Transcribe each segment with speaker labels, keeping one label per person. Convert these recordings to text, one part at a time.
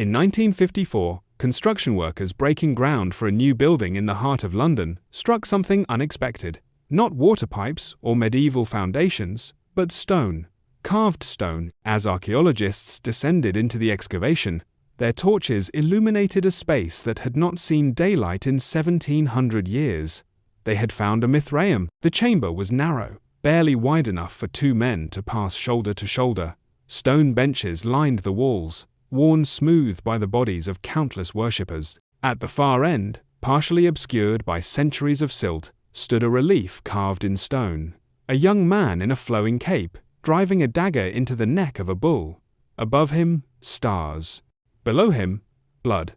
Speaker 1: In 1954, construction workers breaking ground for a new building in the heart of London struck something unexpected. Not water pipes or medieval foundations, but stone, carved stone. As archaeologists descended into the excavation, their torches illuminated a space that had not seen daylight in 1700 years. They had found a Mithraeum. The chamber was narrow, barely wide enough for two men to pass shoulder to shoulder. Stone benches lined the walls, worn smooth by the bodies of countless worshippers. At the far end, partially obscured by centuries of silt, stood a relief carved in stone. A young man in a flowing cape, driving a dagger into the neck of a bull. Above him, stars. Below him, blood.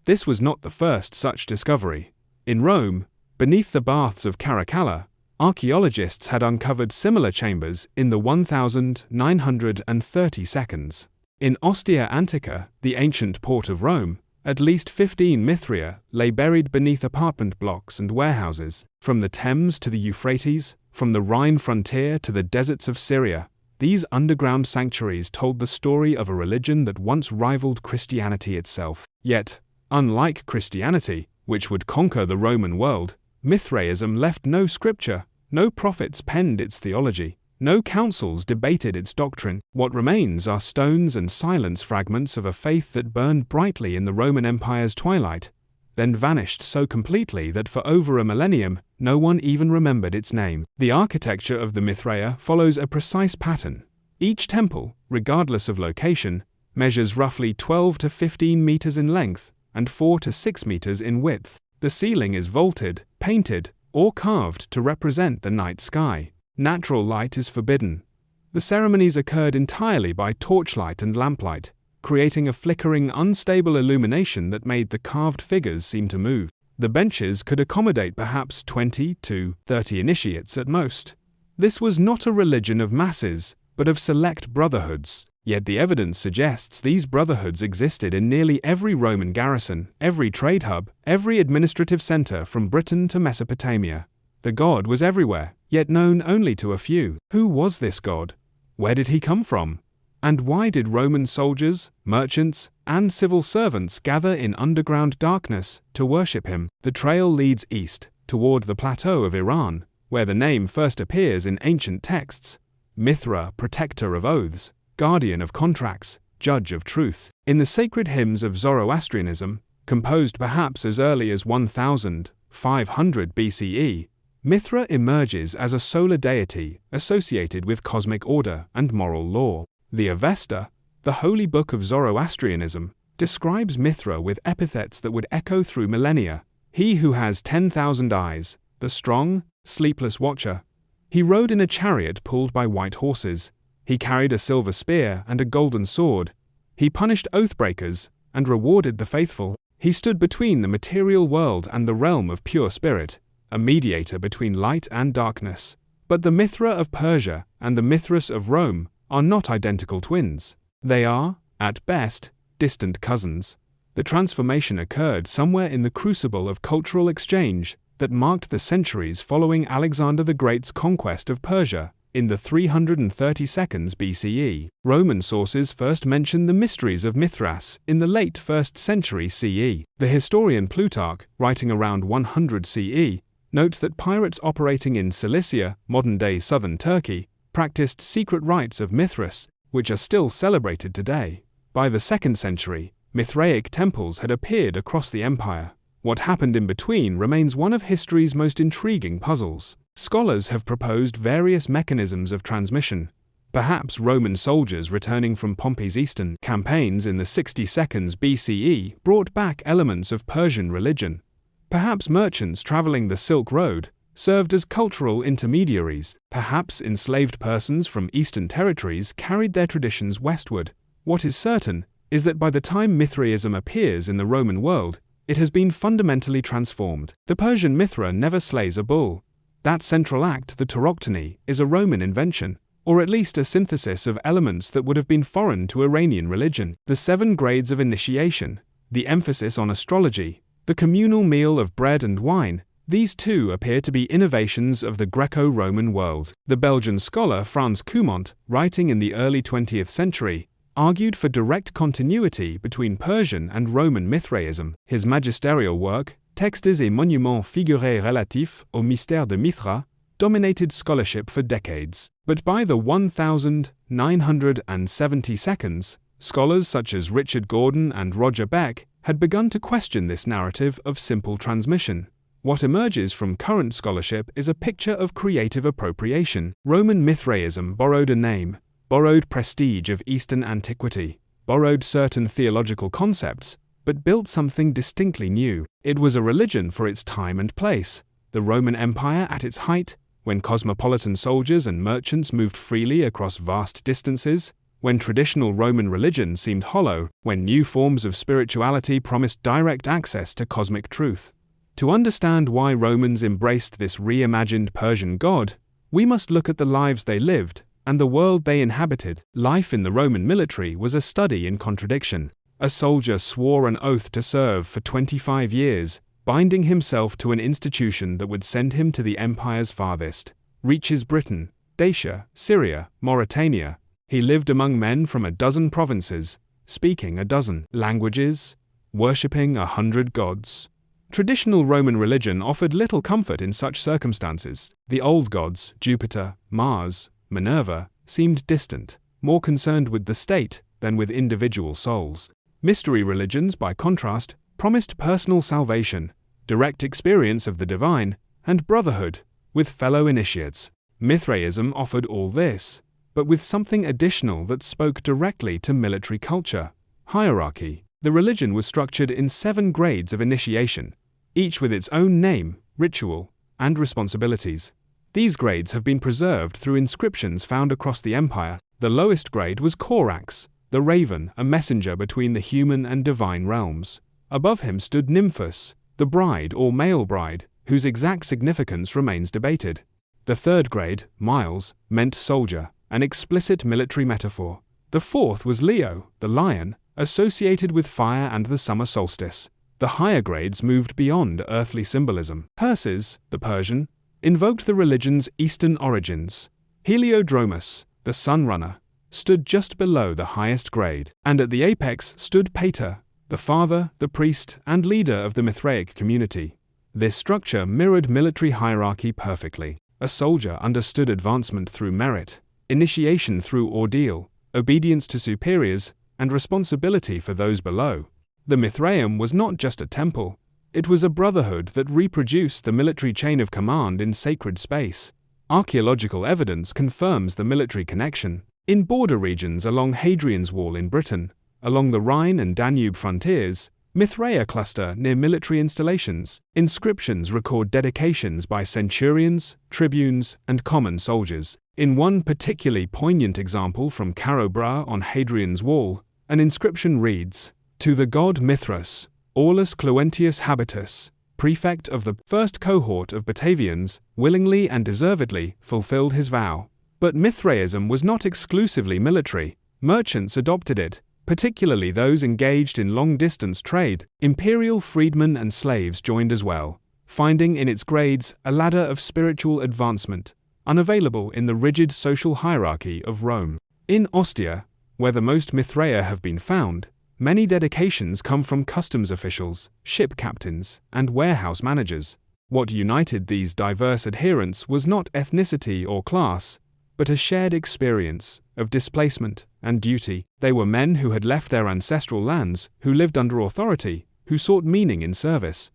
Speaker 1: This was not the first such discovery. In Rome, beneath the baths of Caracalla, archaeologists had uncovered similar chambers in the 1930 seconds. In Ostia Antica, the ancient port of Rome, at least 15 Mithraea lay buried beneath apartment blocks and warehouses. From the Thames to the Euphrates, from the Rhine frontier to the deserts of Syria, these underground sanctuaries told the story of a religion that once rivaled Christianity itself. Yet, unlike Christianity, which would conquer the Roman world, Mithraism left no scripture, no prophets penned its theology, no councils debated its doctrine. What remains are stones and silence, fragments of a faith that burned brightly in the Roman Empire's twilight, then vanished so completely that for over a millennium, no one even remembered its name. The architecture of the Mithraea follows a precise pattern. Each temple, regardless of location, measures roughly 12 to 15 meters in length and 4 to 6 meters in width. The ceiling is vaulted, painted, or carved to represent the night sky. Natural light is forbidden. The ceremonies occurred entirely by torchlight and lamplight, creating a flickering, unstable illumination that made the carved figures seem to move. The benches could accommodate perhaps 20 to 30 initiates at most. This was not a religion of masses, but of select brotherhoods. Yet the evidence suggests these brotherhoods existed in nearly every Roman garrison, every trade hub, every administrative center from Britain to Mesopotamia. The god was everywhere, yet known only to a few. Who was this god? Where did he come from? And why did Roman soldiers, merchants, and civil servants gather in underground darkness to worship him? The trail leads east, toward the plateau of Iran, where the name first appears in ancient texts. Mithra, protector of oaths, guardian of contracts, judge of truth. In the sacred hymns of Zoroastrianism, composed perhaps as early as 1500 BCE, Mithra emerges as a solar deity associated with cosmic order and moral law. The Avesta, the holy book of Zoroastrianism, describes Mithra with epithets that would echo through millennia. He who has 10,000 eyes, the strong, sleepless watcher. He rode in a chariot pulled by white horses. He carried a silver spear and a golden sword. He punished oath-breakers and rewarded the faithful. He stood between the material world and the realm of pure spirit, a mediator between light and darkness. But the Mithra of Persia and the Mithras of Rome are not identical twins. They are, at best, distant cousins. The transformation occurred somewhere in the crucible of cultural exchange that marked the centuries following Alexander the Great's conquest of Persia in the 332nd BCE. Roman sources first mention the mysteries of Mithras in the late 1st century CE. The historian Plutarch, writing around 100 CE, notes that pirates operating in Cilicia, modern-day southern Turkey, practiced secret rites of Mithras, which are still celebrated today. By the 2nd century, Mithraic temples had appeared across the empire. What happened in between remains one of history's most intriguing puzzles. Scholars have proposed various mechanisms of transmission. Perhaps Roman soldiers returning from Pompey's eastern campaigns in the 62nd BCE brought back elements of Persian religion. Perhaps merchants traveling the Silk Road served as cultural intermediaries. Perhaps enslaved persons from eastern territories carried their traditions westward. What is certain is that by the time Mithraism appears in the Roman world, it has been fundamentally transformed. The Persian Mithra never slays a bull. That central act, the tauroctony, is a Roman invention, or at least a synthesis of elements that would have been foreign to Iranian religion. The 7 grades of initiation, the emphasis on astrology, the communal meal of bread and wine, these too appear to be innovations of the Greco-Roman world. The Belgian scholar Frans Koumont, writing in the early 20th century, argued for direct continuity between Persian and Roman Mithraism. His magisterial work, Textes et monuments figurés relatifs au mystère de Mithras, dominated scholarship for decades. But by the 1972, scholars such as Richard Gordon and Roger Beck had begun to question this narrative of simple transmission. What emerges from current scholarship is a picture of creative appropriation. Roman Mithraism borrowed a name, borrowed prestige of Eastern antiquity, borrowed certain theological concepts, but built something distinctly new. It was a religion for its time and place. The Roman Empire at its height, when cosmopolitan soldiers and merchants moved freely across vast distances, when traditional Roman religion seemed hollow, when new forms of spirituality promised direct access to cosmic truth. To understand why Romans embraced this reimagined Persian god, we must look at the lives they lived and the world they inhabited. Life in the Roman military was a study in contradiction. A soldier swore an oath to serve for 25 years, binding himself to an institution that would send him to the empire's farthest reaches: Britain, Dacia, Syria, Mauritania. He lived among men from a dozen provinces, speaking a dozen languages, worshipping 100 gods. Traditional Roman religion offered little comfort in such circumstances. The old gods, Jupiter, Mars, Minerva, seemed distant, more concerned with the state than with individual souls. Mystery religions, by contrast, promised personal salvation, direct experience of the divine, and brotherhood with fellow initiates. Mithraism offered all this, but with something additional that spoke directly to military culture: hierarchy. The religion was structured in 7 grades of initiation, each with its own name, ritual, and responsibilities. These grades have been preserved through inscriptions found across the empire. The lowest grade was Corax, the raven, a messenger between the human and divine realms. Above him stood Nymphus, the bride or male bride, whose exact significance remains debated. The third grade, Miles, meant soldier, an explicit military metaphor. The fourth was Leo, the lion, associated with fire and the summer solstice. The higher grades moved beyond earthly symbolism. Perses, the Persian, invoked the religion's Eastern origins. Heliodromus, the sun runner, stood just below the highest grade, and at the apex stood Pater, the father, the priest, and leader of the Mithraic community. This structure mirrored military hierarchy perfectly. A soldier understood advancement through merit, initiation through ordeal, obedience to superiors, and responsibility for those below. The Mithraeum was not just a temple, it was a brotherhood that reproduced the military chain of command in sacred space. Archaeological evidence confirms the military connection. In border regions along Hadrian's Wall in Britain, along the Rhine and Danube frontiers, Mithraea cluster near military installations. Inscriptions record dedications by centurions, tribunes, and common soldiers. In one particularly poignant example from Carobra on Hadrian's Wall, an inscription reads, "To the god Mithras, Aulus Cluentius Habitus, prefect of the first cohort of Batavians, willingly and deservedly fulfilled his vow." But Mithraism was not exclusively military. Merchants adopted it, particularly those engaged in long-distance trade. Imperial freedmen and slaves joined as well, finding in its grades a ladder of spiritual advancement, unavailable in the rigid social hierarchy of Rome. In Ostia, where the most Mithraea have been found, many dedications come from customs officials, ship captains, and warehouse managers. What united these diverse adherents was not ethnicity or class, but a shared experience of displacement and duty. They were men who had left their ancestral lands, who lived under authority, who sought meaning in service.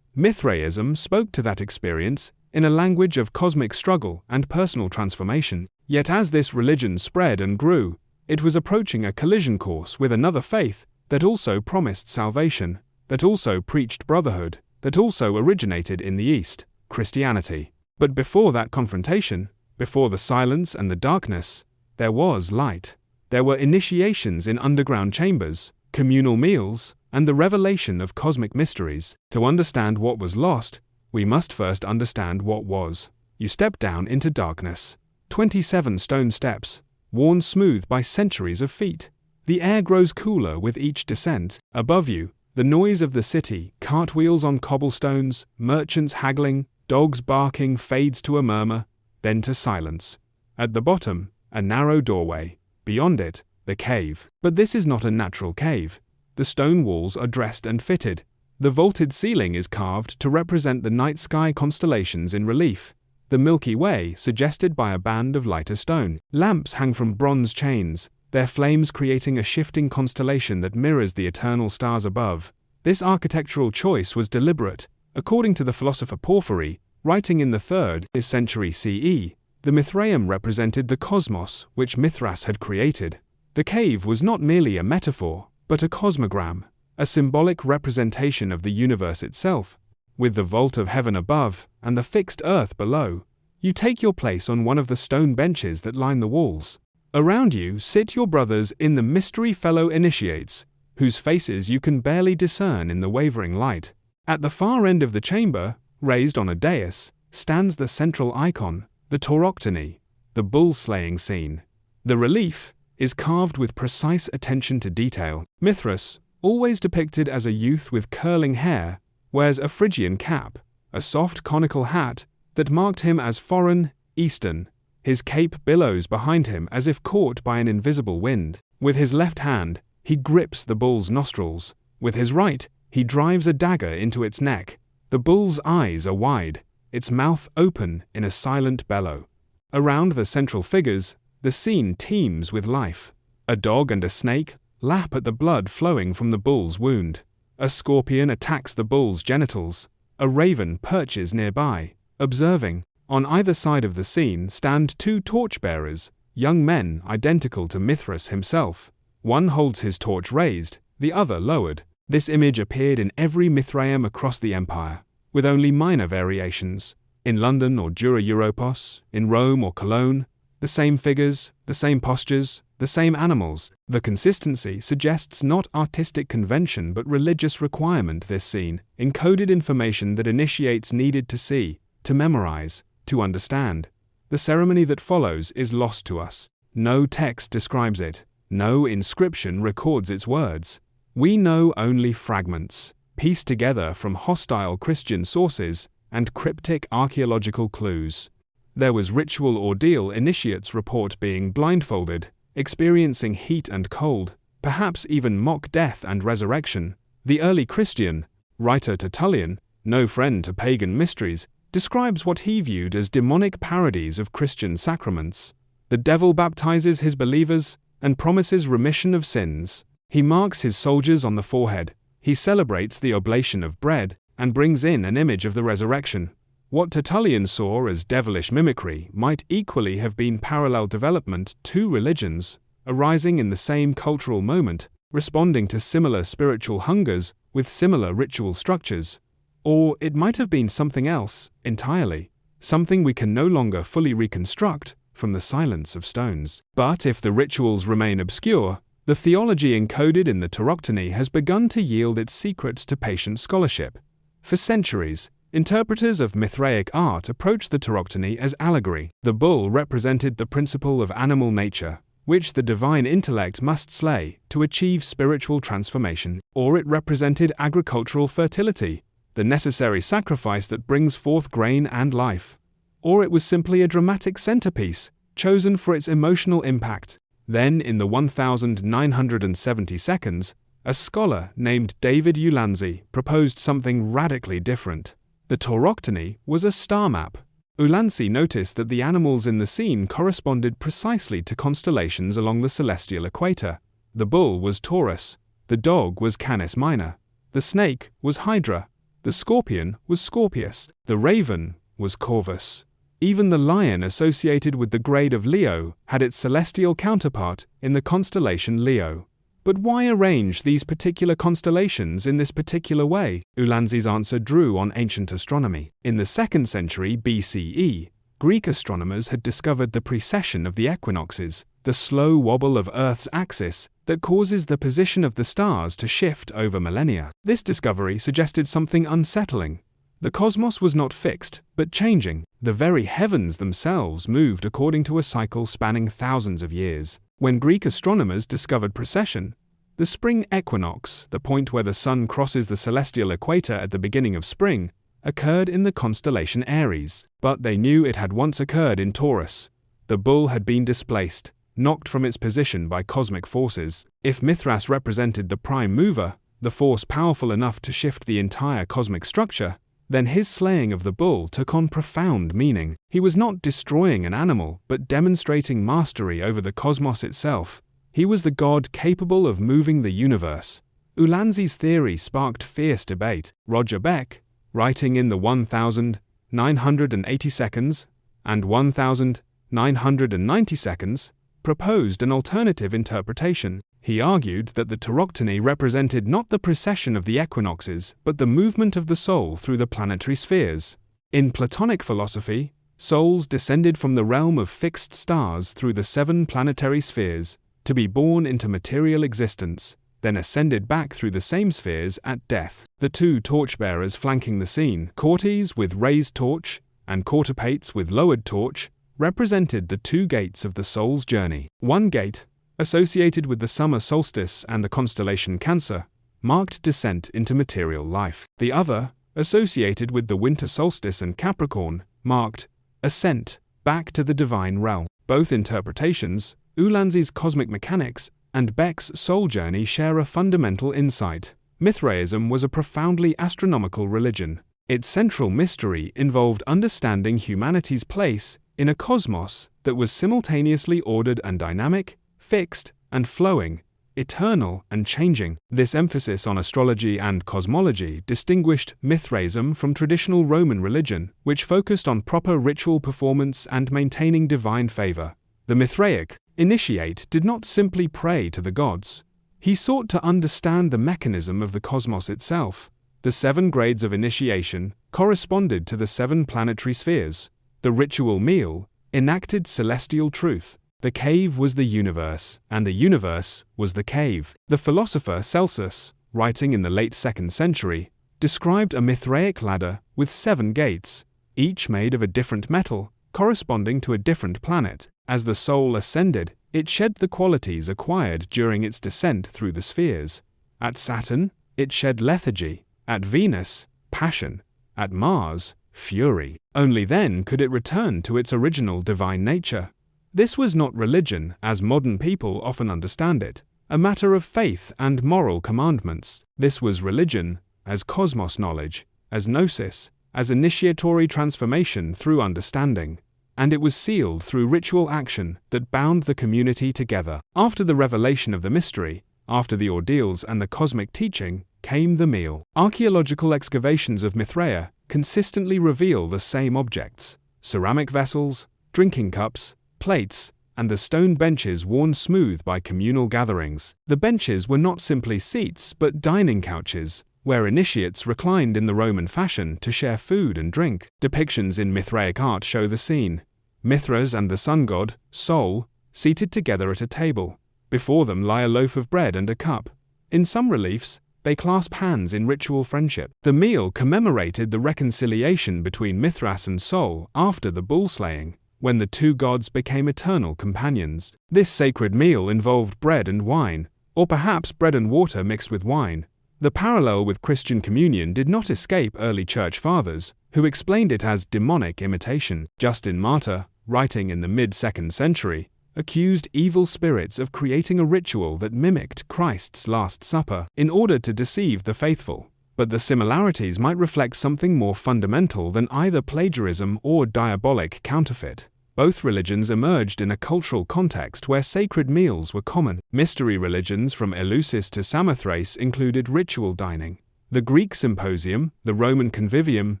Speaker 1: Mithraism spoke to that experience in a language of cosmic struggle and personal transformation. Yet as this religion spread and grew, it was approaching a collision course with another faith that also promised salvation, that also preached brotherhood, that also originated in the East, Christianity. But before that confrontation, before the silence and the darkness, there was light. There were initiations in underground chambers, communal meals, and the revelation of cosmic mysteries. To understand what was lost, we must first understand what was. You step down into darkness. 27 stone steps, worn smooth by centuries of feet. The air grows cooler with each descent. Above you, the noise of the city, cartwheels on cobblestones, merchants haggling, dogs barking fades to a murmur, then to silence. At the bottom, a narrow doorway. Beyond it, the cave. But this is not a natural cave. The stone walls are dressed and fitted. The vaulted ceiling is carved to represent the night sky constellations in relief, the Milky Way suggested by a band of lighter stone. Lamps hang from bronze chains, their flames creating a shifting constellation that mirrors the eternal stars above. This architectural choice was deliberate. According to the philosopher Porphyry, writing in the 3rd century CE, the Mithraeum represented the cosmos which Mithras had created. The cave was not merely a metaphor, but a cosmogram, a symbolic representation of the universe itself. With the vault of heaven above and the fixed earth below, you take your place on one of the stone benches that line the walls. Around you sit your brothers in the mystery fellow initiates, whose faces you can barely discern in the wavering light. At the far end of the chamber, raised on a dais, stands the central icon, the tauroctony, the bull-slaying scene. The relief is carved with precise attention to detail. Mithras, always depicted as a youth with curling hair, wears a Phrygian cap, a soft conical hat that marked him as foreign, Eastern. His cape billows behind him as if caught by an invisible wind. With his left hand, he grips the bull's nostrils. With his right, he drives a dagger into its neck. The bull's eyes are wide, its mouth open in a silent bellow. Around the central figures, the scene teems with life. A dog and a snake lap at the blood flowing from the bull's wound. A scorpion attacks the bull's genitals. A raven perches nearby, observing. On either side of the scene stand 2 torchbearers, young men identical to Mithras himself. One holds his torch raised, the other lowered. This image appeared in every Mithraeum across the empire, with only minor variations. In London or Dura Europos, in Rome or Cologne, the same figures, the same postures, the same animals. The consistency suggests not artistic convention but religious requirement. This scene encoded information that initiates needed to see, to memorize, to understand. The ceremony that follows is lost to us. No text describes it. No inscription records its words. We know only fragments, pieced together from hostile Christian sources and cryptic archaeological clues. There was ritual ordeal. Initiates report being blindfolded, experiencing heat and cold, perhaps even mock death and resurrection. The early Christian writer Tertullian, no friend to pagan mysteries, describes what he viewed as demonic parodies of Christian sacraments. The devil baptizes his believers and promises remission of sins. He marks his soldiers on the forehead. He celebrates the oblation of bread and brings in an image of the resurrection. What Tertullian saw as devilish mimicry might equally have been parallel development. 2 religions, arising in the same cultural moment, responding to similar spiritual hungers with similar ritual structures. Or it might have been something else, entirely, something we can no longer fully reconstruct from the silence of stones. But if the rituals remain obscure, the theology encoded in the tauroctony has begun to yield its secrets to patient scholarship. For centuries, interpreters of Mithraic art approached the tauroctony as allegory. The bull represented the principle of animal nature, which the divine intellect must slay to achieve spiritual transformation, or it represented agricultural fertility, the necessary sacrifice that brings forth grain and life, or it was simply a dramatic centerpiece, chosen for its emotional impact. Then, in the 1970 seconds, a scholar named David Ulansey proposed something radically different. The tauroctony was a star map. Ulansey noticed that the animals in the scene corresponded precisely to constellations along the celestial equator. The bull was Taurus, the dog was Canis Minor, the snake was Hydra, the scorpion was Scorpius, the raven was Corvus. Even the lion associated with the grade of Leo had its celestial counterpart in the constellation Leo. But why arrange these particular constellations in this particular way? Ulansey's answer drew on ancient astronomy. In the 2nd century BCE, Greek astronomers had discovered the precession of the equinoxes, the slow wobble of Earth's axis that causes the position of the stars to shift over millennia. This discovery suggested something unsettling. The cosmos was not fixed, but changing. The very heavens themselves moved according to a cycle spanning thousands of years. When Greek astronomers discovered precession, the spring equinox, the point where the sun crosses the celestial equator at the beginning of spring, occurred in the constellation Aries. But they knew it had once occurred in Taurus. The bull had been displaced. knocked from its position by cosmic forces. If Mithras represented the prime mover, the force powerful enough to shift the entire cosmic structure, then his slaying of the bull took on profound meaning. He was not destroying an animal, but demonstrating mastery over the cosmos itself. He was the god capable of moving the universe. Ulanzi's theory sparked fierce debate. Roger Beck, writing in the 1980 seconds and 1990 seconds, proposed an alternative interpretation. He argued that the tauroctony represented not the precession of the equinoxes, but the movement of the soul through the planetary spheres. In Platonic philosophy, souls descended from the realm of fixed stars through the 7 planetary spheres, to be born into material existence, then ascended back through the same spheres at death. The 2 torchbearers flanking the scene, Cortes with raised torch and Quarterpates with lowered torch, represented the 2 gates of the soul's journey. One gate, associated with the summer solstice and the constellation Cancer, marked descent into material life. The other, associated with the winter solstice and Capricorn, marked ascent back to the divine realm. Both interpretations, Ulanzi's cosmic mechanics and Beck's soul journey, share a fundamental insight. Mithraism was a profoundly astronomical religion. Its central mystery involved understanding humanity's place in a cosmos that was simultaneously ordered and dynamic, fixed and flowing, eternal and changing. This emphasis on astrology and cosmology distinguished Mithraism from traditional Roman religion, which focused on proper ritual performance and maintaining divine favor. The Mithraic initiate did not simply pray to the gods. He sought to understand the mechanism of the cosmos itself. The 7 grades of initiation corresponded to the 7 planetary spheres. The ritual meal enacted celestial truth. The cave was the universe, and the universe was the cave. The philosopher Celsus, writing in the late 2nd century, described a Mithraic ladder with 7 gates, each made of a different metal, corresponding to a different planet. As the soul ascended, it shed the qualities acquired during its descent through the spheres. At Saturn, it shed lethargy. At Venus, passion. At Mars, fury. Only then could it return to its original divine nature. This was not religion, as modern people often understand it, a matter of faith and moral commandments. This was religion, as cosmos knowledge, as gnosis, as initiatory transformation through understanding. And it was sealed through ritual action that bound the community together. After the revelation of the mystery, after the ordeals and the cosmic teaching, came the meal. Archaeological excavations of Mithraea consistently reveal the same objects: ceramic vessels, drinking cups, plates, and the stone benches worn smooth by communal gatherings. The benches were not simply seats but dining couches, where initiates reclined in the Roman fashion to share food and drink. Depictions in Mithraic art show the scene: Mithras and the sun god, Sol, seated together at a table. Before them lie a loaf of bread and a cup. In some reliefs, they clasp hands in ritual friendship. The meal commemorated the reconciliation between Mithras and Sol after the bull slaying, when the 2 gods became eternal companions. This sacred meal involved bread and wine, or perhaps bread and water mixed with wine. The parallel with Christian communion did not escape early church fathers, who explained it as demonic imitation. Justin Martyr, writing in the mid-2nd century, accused evil spirits of creating a ritual that mimicked Christ's Last Supper in order to deceive the faithful. But the similarities might reflect something more fundamental than either plagiarism or diabolic counterfeit. Both religions emerged in a cultural context where sacred meals were common. Mystery religions from Eleusis to Samothrace included ritual dining. The Greek symposium, the Roman convivium,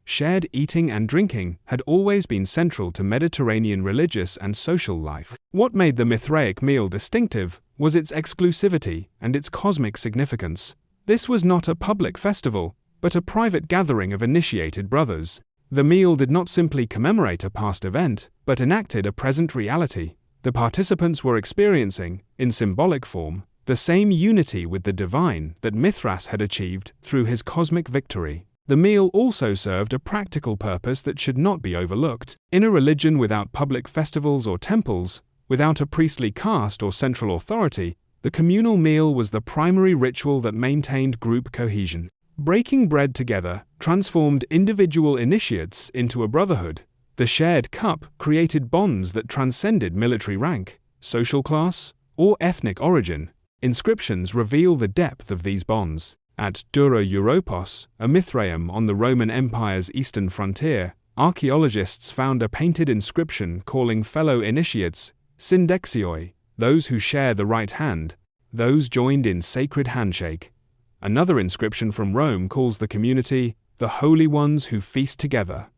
Speaker 1: shared eating and drinking had always been central to Mediterranean religious and social life. What made the Mithraic meal distinctive was its exclusivity and its cosmic significance. This was not a public festival, but a private gathering of initiated brothers. The meal did not simply commemorate a past event, but enacted a present reality. The participants were experiencing, in symbolic form, the same unity with the divine that Mithras had achieved through his cosmic victory. The meal also served a practical purpose that should not be overlooked. In a religion without public festivals or temples, without a priestly caste or central authority, the communal meal was the primary ritual that maintained group cohesion. Breaking bread together transformed individual initiates into a brotherhood. The shared cup created bonds that transcended military rank, social class, or ethnic origin. Inscriptions reveal the depth of these bonds. At Dura Europos, a Mithraeum on the Roman Empire's eastern frontier, archaeologists found a painted inscription calling fellow initiates syndexioi, those who share the right hand, those joined in sacred handshake. Another inscription from Rome calls the community the holy ones who feast together.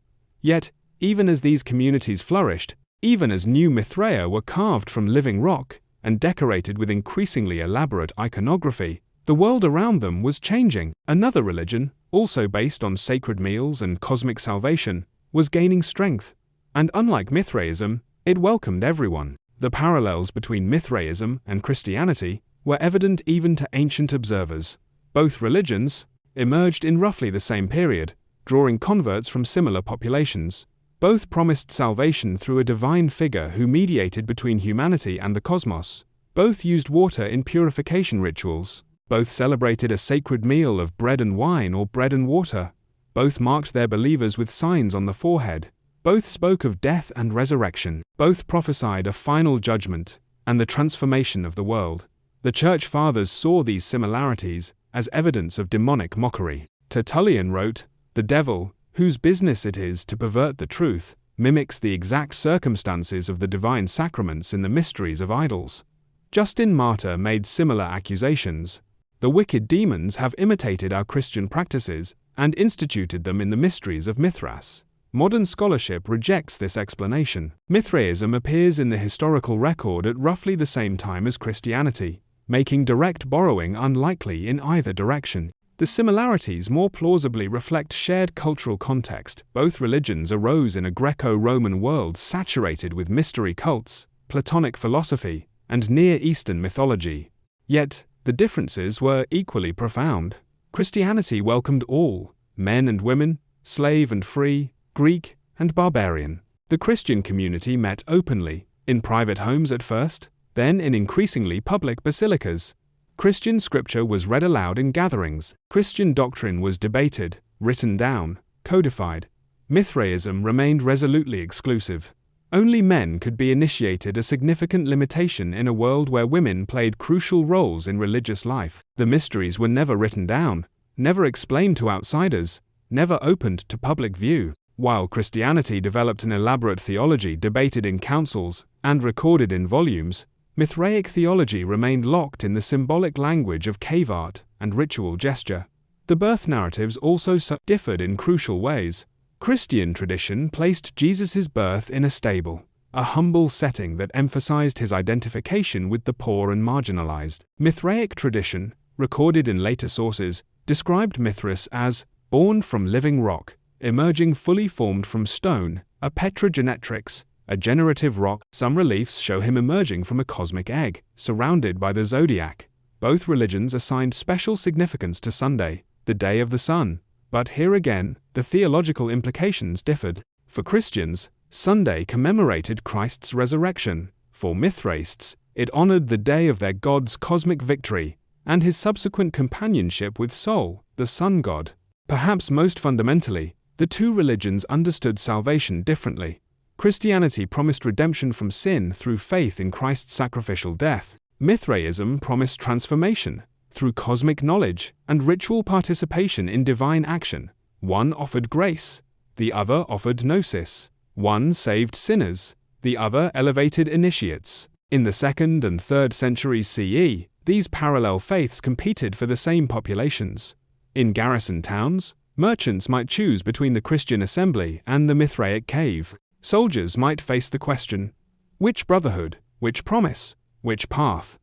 Speaker 1: Yet, even as these communities flourished, even as new Mithraea were carved from living rock and decorated with increasingly elaborate iconography, the world around them was changing. Another religion, also based on sacred meals and cosmic salvation, was gaining strength, and unlike Mithraism, it welcomed everyone. The parallels between Mithraism and Christianity were evident even to ancient observers. Both religions emerged in roughly the same period, drawing converts from similar populations. Both promised salvation through a divine figure who mediated between humanity and the cosmos. Both used water in purification rituals. Both celebrated a sacred meal of bread and wine or bread and water. Both marked their believers with signs on the forehead. Both spoke of death and resurrection. Both prophesied a final judgment and the transformation of the world. The Church Fathers saw these similarities as evidence of demonic mockery. Tertullian wrote, "The devil, whose business it is to pervert the truth, mimics the exact circumstances of the divine sacraments in the mysteries of idols." Justin Martyr made similar accusations. The wicked demons have imitated our Christian practices and instituted them in the mysteries of Mithras. Modern scholarship rejects this explanation. Mithraism appears in the historical record at roughly the same time as Christianity, making direct borrowing unlikely in either direction. The similarities more plausibly reflect shared cultural context. Both religions arose in a Greco-Roman world saturated with mystery cults, Platonic philosophy, and Near Eastern mythology. Yet, the differences were equally profound. Christianity welcomed all, men and women, slave and free, Greek and barbarian. The Christian community met openly, in private homes at first, then in increasingly public basilicas. Christian scripture was read aloud in gatherings. Christian doctrine was debated, written down, codified. Mithraism remained resolutely exclusive. Only men could be initiated, a significant limitation in a world where women played crucial roles in religious life. The mysteries were never written down, never explained to outsiders, never opened to public view. While Christianity developed an elaborate theology debated in councils and recorded in volumes, Mithraic theology remained locked in the symbolic language of cave art and ritual gesture. The birth narratives also differed in crucial ways. Christian tradition placed Jesus' birth in a stable, a humble setting that emphasized his identification with the poor and marginalized. Mithraic tradition, recorded in later sources, described Mithras as born from living rock, emerging fully formed from stone, a petrogenetrix, a generative rock. Some reliefs show him emerging from a cosmic egg, surrounded by the zodiac. Both religions assigned special significance to Sunday, the day of the sun. But here again, the theological implications differed. For Christians, Sunday commemorated Christ's resurrection. For Mithraists, it honored the day of their god's cosmic victory and his subsequent companionship with Sol, the sun god. Perhaps most fundamentally, the two religions understood salvation differently. Christianity promised redemption from sin through faith in Christ's sacrificial death. Mithraism promised transformation through cosmic knowledge and ritual participation in divine action. One offered grace, the other offered gnosis. One saved sinners, the other elevated initiates. In the 2nd and 3rd centuries CE, these parallel faiths competed for the same populations. In garrison towns, merchants might choose between the Christian assembly and the Mithraic cave. Soldiers might face the question, which brotherhood, which promise, which path?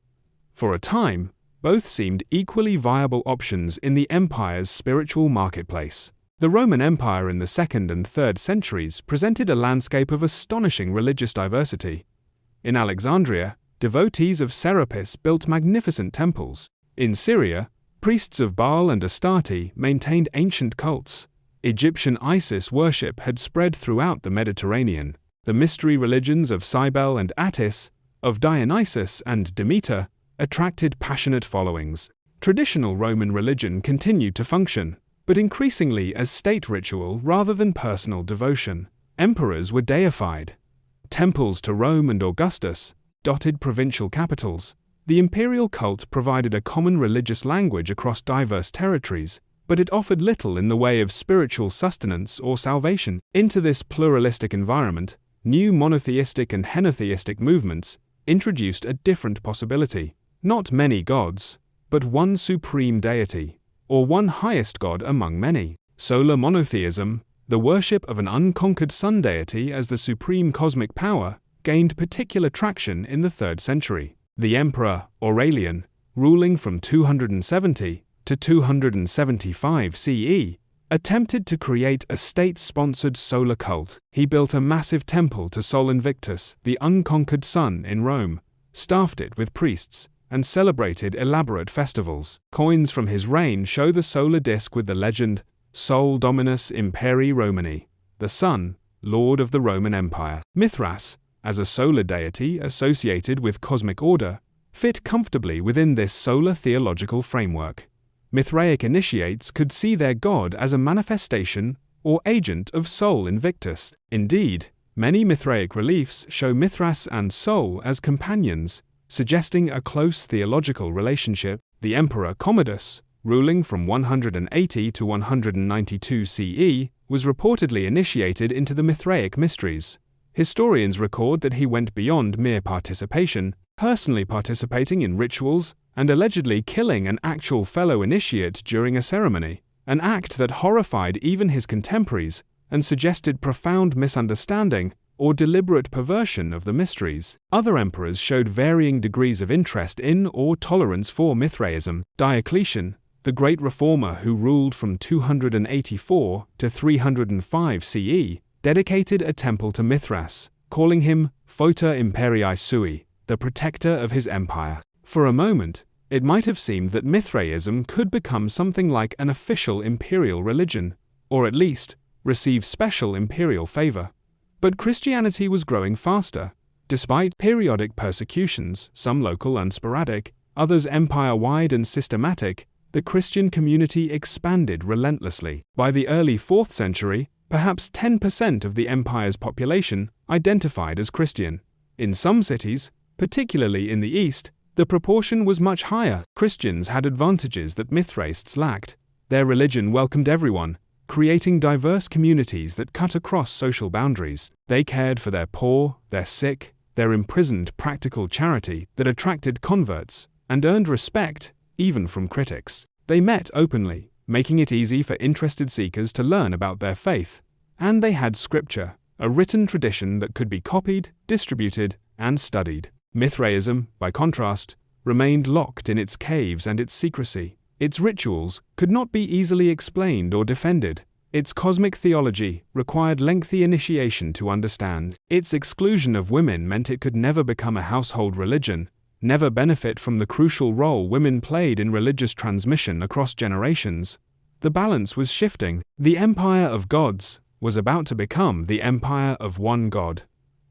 Speaker 1: For a time, both seemed equally viable options in the empire's spiritual marketplace. The Roman Empire in the 2nd and 3rd centuries presented a landscape of astonishing religious diversity. In Alexandria, devotees of Serapis built magnificent temples. In Syria, priests of Baal and Astarte maintained ancient cults. Egyptian Isis worship had spread throughout the Mediterranean. The mystery religions of Cybele and Attis, of Dionysus and Demeter, attracted passionate followings. Traditional Roman religion continued to function, but increasingly as state ritual rather than personal devotion. Emperors were deified. Temples to Rome and Augustus, dotted provincial capitals, the imperial cult provided a common religious language across diverse territories, but it offered little in the way of spiritual sustenance or salvation. Into this pluralistic environment, new monotheistic and henotheistic movements introduced a different possibility. Not many gods, but one supreme deity, or one highest god among many. Solar monotheism, the worship of an unconquered sun deity as the supreme cosmic power, gained particular traction in the 3rd century. The emperor, Aurelian, ruling from 270 to 275 CE, attempted to create a state-sponsored solar cult. He built a massive temple to Sol Invictus, the unconquered sun, in Rome, staffed it with priests, and celebrated elaborate festivals. Coins from his reign show the solar disk with the legend, Sol Dominus Imperii Romani, the sun, lord of the Roman Empire. Mithras, as a solar deity associated with cosmic order, fit comfortably within this solar theological framework. Mithraic initiates could see their god as a manifestation or agent of Sol Invictus. Indeed, many Mithraic reliefs show Mithras and Sol as companions, suggesting a close theological relationship. The Emperor Commodus, ruling from 180 to 192 CE, was reportedly initiated into the Mithraic mysteries. Historians record that he went beyond mere participation, personally participating in rituals and allegedly killing an actual fellow initiate during a ceremony, an act that horrified even his contemporaries and suggested profound misunderstanding or deliberate perversion of the mysteries. Other emperors showed varying degrees of interest in or tolerance for Mithraism. Diocletian, the great reformer who ruled from 284 to 305 CE, dedicated a temple to Mithras, calling him Foter Imperii Sui, the protector of his empire. For a moment, it might have seemed that Mithraism could become something like an official imperial religion, or at least receive special imperial favor. But Christianity was growing faster. Despite periodic persecutions, some local and sporadic, others empire-wide and systematic, the Christian community expanded relentlessly. By the early 4th century, perhaps 10% of the empire's population identified as Christian. In some cities, particularly in the East, the proportion was much higher. Christians had advantages that Mithraists lacked. Their religion welcomed everyone, creating diverse communities that cut across social boundaries. They cared for their poor, their sick, their imprisoned, practical charity that attracted converts and earned respect, even from critics. They met openly, making it easy for interested seekers to learn about their faith. And they had scripture, a written tradition that could be copied, distributed, and studied. Mithraism, by contrast, remained locked in its caves and its secrecy. Its rituals could not be easily explained or defended. Its cosmic theology required lengthy initiation to understand. Its exclusion of women meant it could never become a household religion, never benefit from the crucial role women played in religious transmission across generations. The balance was shifting. The empire of gods was about to become the empire of one god.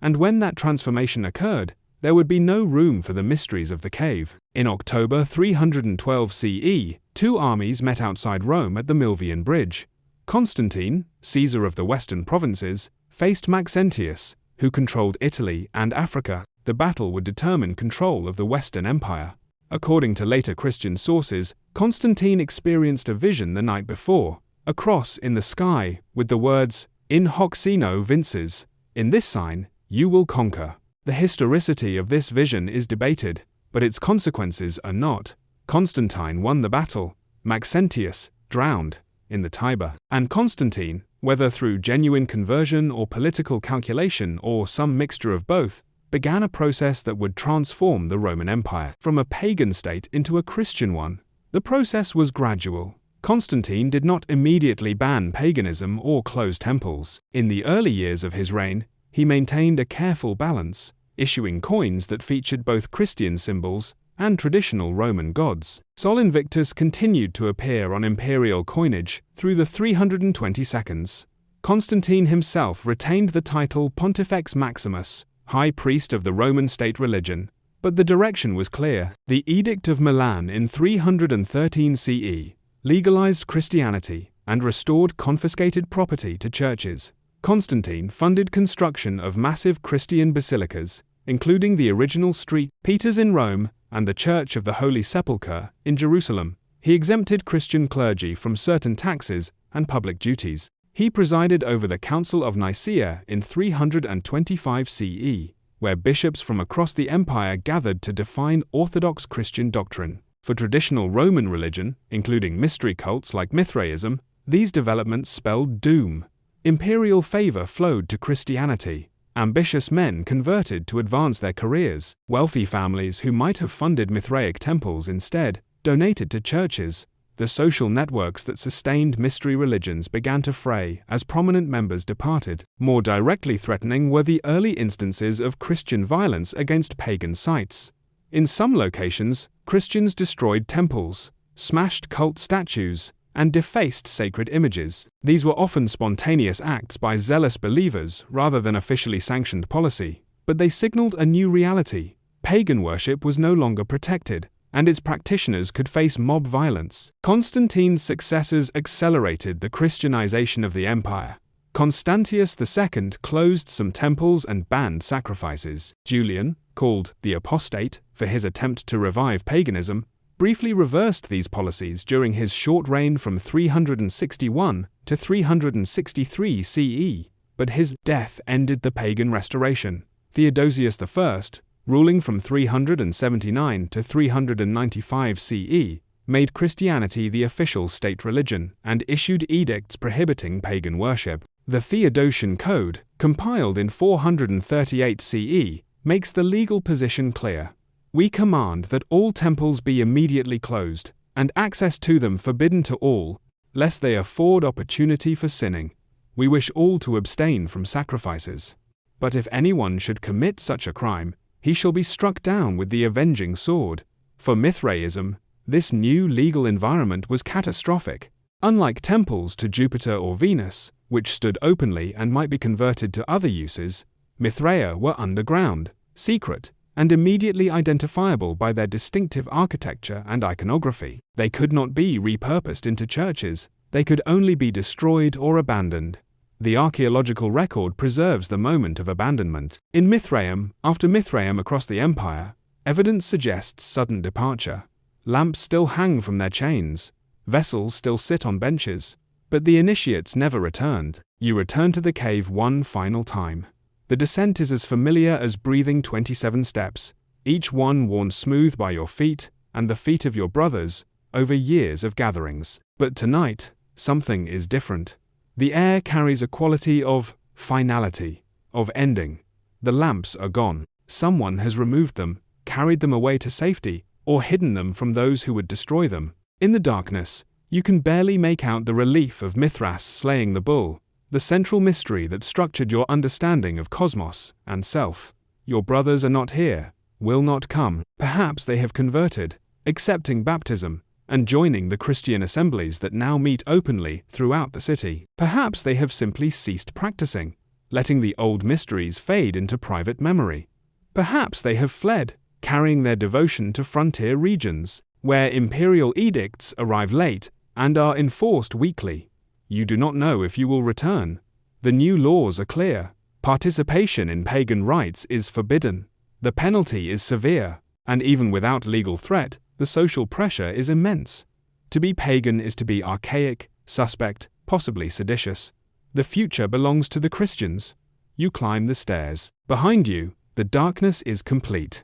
Speaker 1: And when that transformation occurred, there would be no room for the mysteries of the cave. In October 312 CE, two armies met outside Rome at the Milvian Bridge. Constantine, Caesar of the western provinces, faced Maxentius, who controlled Italy and Africa. The battle would determine control of the Western Empire. According to later Christian sources, Constantine experienced a vision the night before, a cross in the sky, with the words, "In hoc signo vinces," in this sign, you will conquer. The historicity of this vision is debated, but its consequences are not. Constantine won the battle, Maxentius drowned in the Tiber. And Constantine, whether through genuine conversion or political calculation or some mixture of both, began a process that would transform the Roman Empire from a pagan state into a Christian one. The process was gradual. Constantine did not immediately ban paganism or close temples. In the early years of his reign, he maintained a careful balance, issuing coins that featured both Christian symbols and traditional Roman gods. Sol Invictus continued to appear on imperial coinage through the 322. Constantine himself retained the title Pontifex Maximus, High Priest of the Roman state religion, but the direction was clear. The Edict of Milan in 313 CE legalized Christianity and restored confiscated property to churches. Constantine funded construction of massive Christian basilicas, including the original St. Peter's in Rome and the Church of the Holy Sepulchre in Jerusalem. He exempted Christian clergy from certain taxes and public duties. He presided over the Council of Nicaea in 325 CE, where bishops from across the empire gathered to define Orthodox Christian doctrine. For traditional Roman religion, including mystery cults like Mithraism, these developments spelled doom. Imperial favor flowed to Christianity. Ambitious men converted to advance their careers. Wealthy families who might have funded Mithraic temples instead donated to churches. The social networks that sustained mystery religions began to fray as prominent members departed. More directly threatening were the early instances of Christian violence against pagan sites. In some locations, Christians destroyed temples, smashed cult statues, and defaced sacred images. These were often spontaneous acts by zealous believers rather than officially sanctioned policy, but they signaled a new reality. Pagan worship was no longer protected, and its practitioners could face mob violence. Constantine's successors accelerated the Christianization of the empire. Constantius II closed some temples and banned sacrifices. Julian, called the Apostate for his attempt to revive paganism, briefly reversed these policies during his short reign from 361 to 363 CE, but his death ended the pagan restoration. Theodosius I, ruling from 379 to 395 CE, made Christianity the official state religion and issued edicts prohibiting pagan worship. The Theodosian Code, compiled in 438 CE, makes the legal position clear. We command that all temples be immediately closed, and access to them forbidden to all, lest they afford opportunity for sinning. We wish all to abstain from sacrifices. But if anyone should commit such a crime, he shall be struck down with the avenging sword. For Mithraism, this new legal environment was catastrophic. Unlike temples to Jupiter or Venus, which stood openly and might be converted to other uses, Mithraea were underground, secret, and immediately identifiable by their distinctive architecture and iconography. They could not be repurposed into churches, they could only be destroyed or abandoned. The archaeological record preserves the moment of abandonment. In Mithraeum, after Mithraeum across the empire, evidence suggests sudden departure. Lamps still hang from their chains, vessels still sit on benches, but the initiates never returned. You return to the cave one final time. The descent is as familiar as breathing 27 steps, each one worn smooth by your feet and the feet of your brothers over years of gatherings. But tonight, something is different. The air carries a quality of finality, of ending. The lamps are gone. Someone has removed them, carried them away to safety, or hidden them from those who would destroy them. In the darkness, you can barely make out the relief of Mithras slaying the bull, the central mystery that structured your understanding of cosmos and self. Your brothers are not here, will not come. Perhaps they have converted, accepting baptism, and joining the Christian assemblies that now meet openly throughout the city. Perhaps they have simply ceased practicing, letting the old mysteries fade into private memory. Perhaps they have fled, carrying their devotion to frontier regions, where imperial edicts arrive late and are enforced weekly. You do not know if you will return. The new laws are clear. Participation in pagan rites is forbidden. The penalty is severe, and even without legal threat, the social pressure is immense. To be pagan is to be archaic, suspect, possibly seditious. The future belongs to the Christians. You climb the stairs. Behind you, the darkness is complete.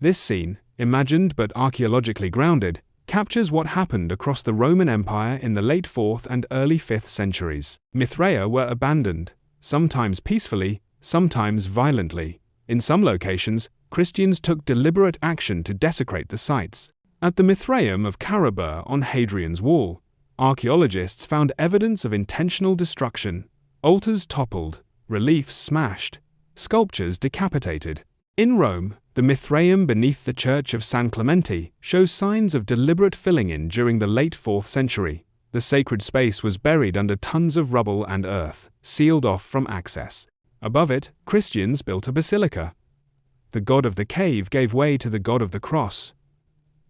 Speaker 1: This scene, imagined but archaeologically grounded, captures what happened across the Roman Empire in the late 4th and early 5th centuries. Mithraea were abandoned, sometimes peacefully, sometimes violently. In some locations, Christians took deliberate action to desecrate the sites. At the Mithraeum of Carabur on Hadrian's Wall, archaeologists found evidence of intentional destruction. Altars toppled, reliefs smashed, sculptures decapitated. In Rome, the Mithraeum beneath the Church of San Clemente shows signs of deliberate filling in during the late 4th century. The sacred space was buried under tons of rubble and earth, sealed off from access. Above it, Christians built a basilica. The god of the cave gave way to the god of the cross.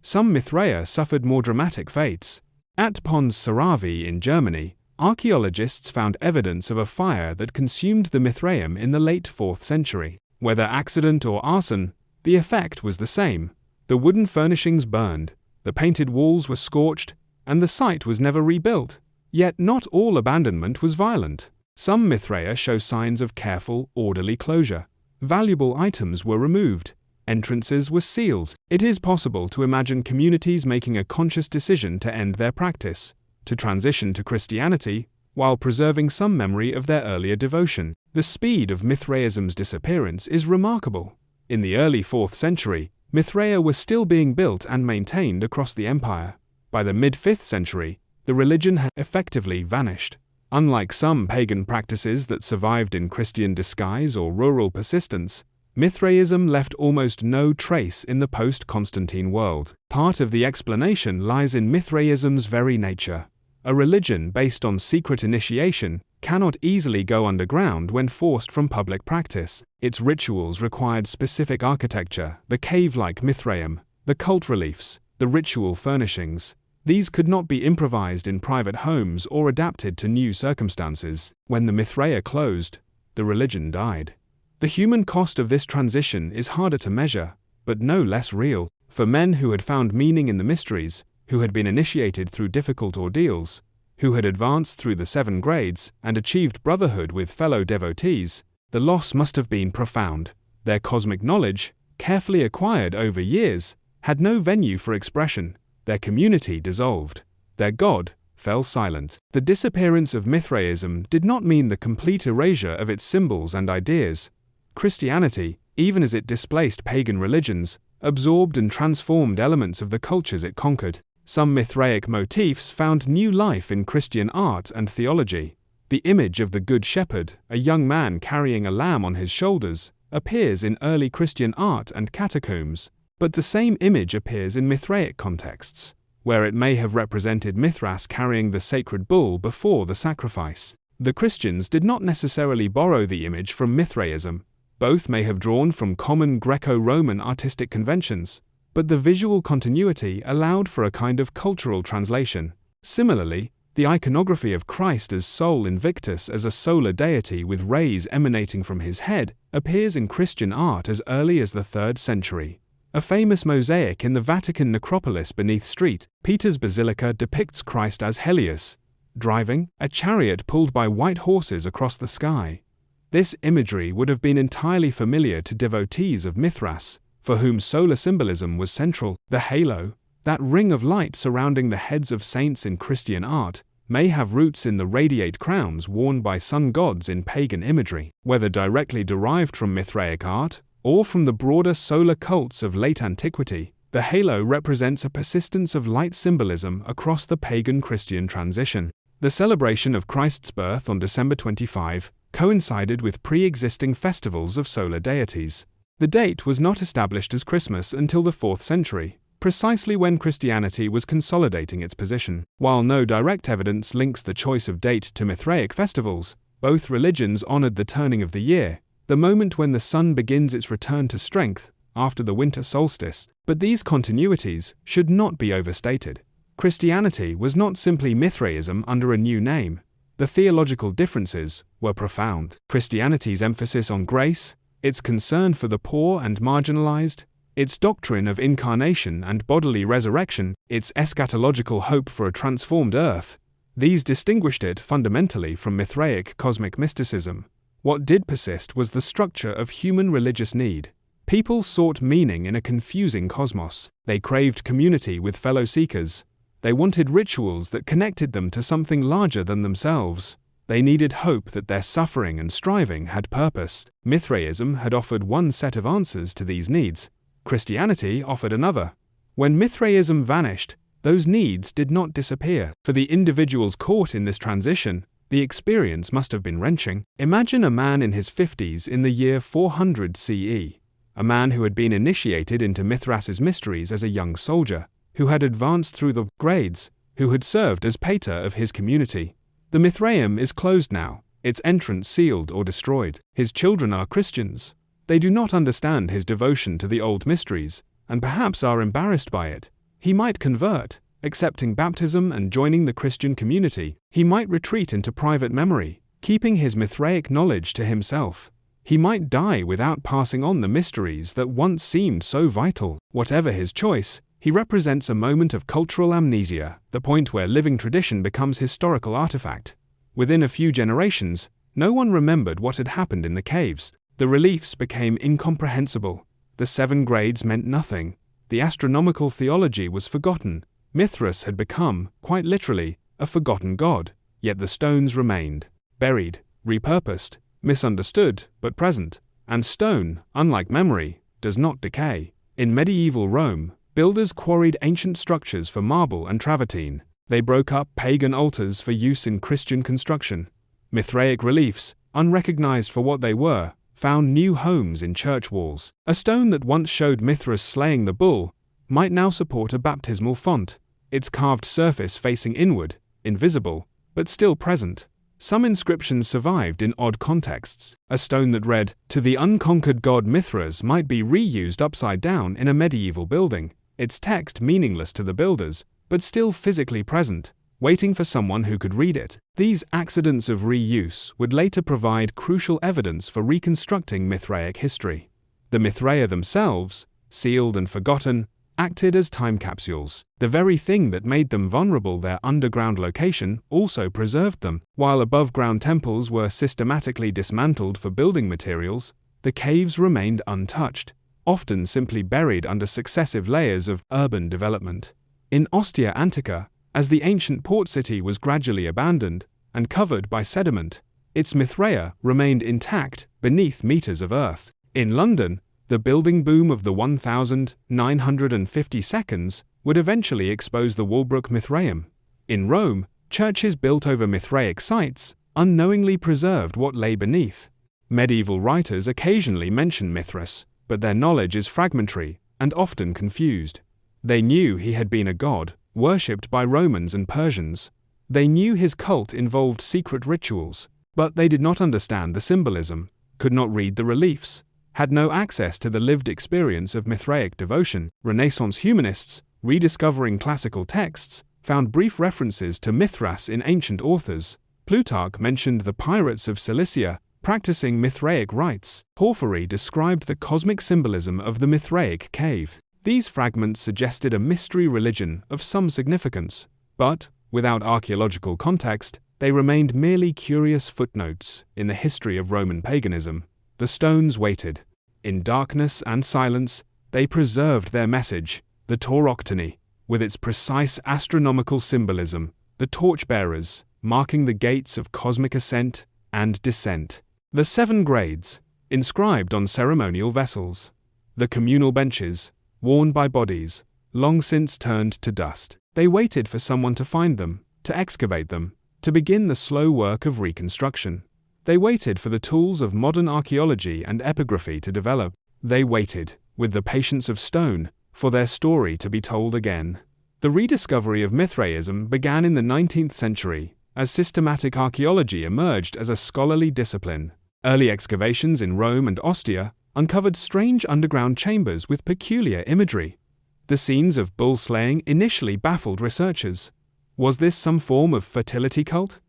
Speaker 1: Some Mithraea suffered more dramatic fates. At Pons Saravi in Germany, archaeologists found evidence of a fire that consumed the Mithraeum in the late 4th century. Whether accident or arson, the effect was the same. The wooden furnishings burned, the painted walls were scorched, and the site was never rebuilt. Yet not all abandonment was violent. Some Mithraea show signs of careful, orderly closure. Valuable items were removed. Entrances were sealed. It is possible to imagine communities making a conscious decision to end their practice, to transition to Christianity, while preserving some memory of their earlier devotion. The speed of Mithraism's disappearance is remarkable. In the early 4th century, Mithraea was still being built and maintained across the empire. By the mid-5th century, the religion had effectively vanished. Unlike some pagan practices that survived in Christian disguise or rural persistence, Mithraism left almost no trace in the post-Constantine world. Part of the explanation lies in Mithraism's very nature. A religion based on secret initiation cannot easily go underground when forced from public practice. Its rituals required specific architecture, the cave-like Mithraeum, the cult reliefs, the ritual furnishings. These could not be improvised in private homes or adapted to new circumstances. When the Mithraea closed, the religion died. The human cost of this transition is harder to measure, but no less real. For men who had found meaning in the mysteries, who had been initiated through difficult ordeals, who had advanced through the 7 grades and achieved brotherhood with fellow devotees, the loss must have been profound. Their cosmic knowledge, carefully acquired over years, had no venue for expression. Their community dissolved. Their God fell silent. The disappearance of Mithraism did not mean the complete erasure of its symbols and ideas. Christianity, even as it displaced pagan religions, absorbed and transformed elements of the cultures it conquered. Some Mithraic motifs found new life in Christian art and theology. The image of the Good Shepherd, a young man carrying a lamb on his shoulders, appears in early Christian art and catacombs, but the same image appears in Mithraic contexts, where it may have represented Mithras carrying the sacred bull before the sacrifice. The Christians did not necessarily borrow the image from Mithraism. Both may have drawn from common Greco-Roman artistic conventions, but the visual continuity allowed for a kind of cultural translation. Similarly, the iconography of Christ as Sol Invictus as a solar deity with rays emanating from his head appears in Christian art as early as the 3rd century. A famous mosaic in the Vatican necropolis beneath St. Peter's Basilica depicts Christ as Helios, driving a chariot pulled by white horses across the sky. This imagery would have been entirely familiar to devotees of Mithras, for whom solar symbolism was central. The halo, that ring of light surrounding the heads of saints in Christian art, may have roots in the radiate crowns worn by sun gods in pagan imagery. Whether directly derived from Mithraic art, or from the broader solar cults of late antiquity, the halo represents a persistence of light symbolism across the pagan-Christian transition. The celebration of Christ's birth on December 25 coincided with pre-existing festivals of solar deities. The date was not established as Christmas until the 4th century, precisely when Christianity was consolidating its position. While no direct evidence links the choice of date to Mithraic festivals, both religions honored the turning of the year, the moment when the sun begins its return to strength after the winter solstice. But these continuities should not be overstated. Christianity was not simply Mithraism under a new name. The theological differences were profound. Christianity's emphasis on grace, its concern for the poor and marginalized, its doctrine of incarnation and bodily resurrection, its eschatological hope for a transformed earth, these distinguished it fundamentally from Mithraic cosmic mysticism. What did persist was the structure of human religious need. People sought meaning in a confusing cosmos. They craved community with fellow seekers. They wanted rituals that connected them to something larger than themselves. They needed hope that their suffering and striving had purpose. Mithraism had offered one set of answers to these needs. Christianity offered another. When Mithraism vanished, those needs did not disappear. For the individuals caught in this transition, the experience must have been wrenching. Imagine a man in his 50s in the year 400 CE, a man who had been initiated into Mithras's mysteries as a young soldier, who had advanced through the grades, who had served as pater of his community. The Mithraeum is closed now, its entrance sealed or destroyed. His children are Christians. They do not understand his devotion to the old mysteries, and perhaps are embarrassed by it. He might convert, accepting baptism and joining the Christian community. He might retreat into private memory, keeping his Mithraic knowledge to himself. He might die without passing on the mysteries that once seemed so vital. Whatever his choice, he represents a moment of cultural amnesia, the point where living tradition becomes historical artifact. Within a few generations, no one remembered what had happened in the caves. The reliefs became incomprehensible. The 7 grades meant nothing. The astronomical theology was forgotten. Mithras had become, quite literally, a forgotten god. Yet the stones remained, buried, repurposed, misunderstood, but present. And stone, unlike memory, does not decay. In medieval Rome, builders quarried ancient structures for marble and travertine. They broke up pagan altars for use in Christian construction. Mithraic reliefs, unrecognized for what they were, found new homes in church walls. A stone that once showed Mithras slaying the bull might now support a baptismal font, its carved surface facing inward, invisible, but still present. Some inscriptions survived in odd contexts. A stone that read, "To the unconquered god Mithras," might be reused upside down in a medieval building, its text meaningless to the builders, but still physically present, waiting for someone who could read it. These accidents of reuse would later provide crucial evidence for reconstructing Mithraic history. The Mithraea themselves, sealed and forgotten, acted as time capsules. The very thing that made them vulnerable, their underground location, also preserved them. While above-ground temples were systematically dismantled for building materials, the caves remained untouched, often simply buried under successive layers of urban development. In Ostia Antica, as the ancient port city was gradually abandoned and covered by sediment, its Mithraea remained intact beneath meters of earth. In London, the building boom of the 1950 seconds would eventually expose the Walbrook Mithraeum. In Rome, churches built over Mithraic sites unknowingly preserved what lay beneath. Medieval writers occasionally mention Mithras, but their knowledge is fragmentary and often confused. They knew he had been a god, worshipped by Romans and Persians. They knew his cult involved secret rituals, but they did not understand the symbolism, could not read the reliefs, had no access to the lived experience of Mithraic devotion. Renaissance humanists, rediscovering classical texts, found brief references to Mithras in ancient authors. Plutarch mentioned the pirates of Cilicia practicing Mithraic rites. Porphyry described the cosmic symbolism of the Mithraic cave. These fragments suggested a mystery religion of some significance, but, without archaeological context, they remained merely curious footnotes in the history of Roman paganism. The stones waited. In darkness and silence, they preserved their message. The tauroctony, with its precise astronomical symbolism, the torchbearers, marking the gates of cosmic ascent and descent. The 7 grades, inscribed on ceremonial vessels. The communal benches, worn by bodies, long since turned to dust. They waited for someone to find them, to excavate them, to begin the slow work of reconstruction. They waited for the tools of modern archaeology and epigraphy to develop. They waited, with the patience of stone, for their story to be told again. The rediscovery of Mithraism began in the 19th century, as systematic archaeology emerged as a scholarly discipline. Early excavations in Rome and Ostia uncovered strange underground chambers with peculiar imagery. The scenes of bull slaying initially baffled researchers. Was this some form of fertility cult?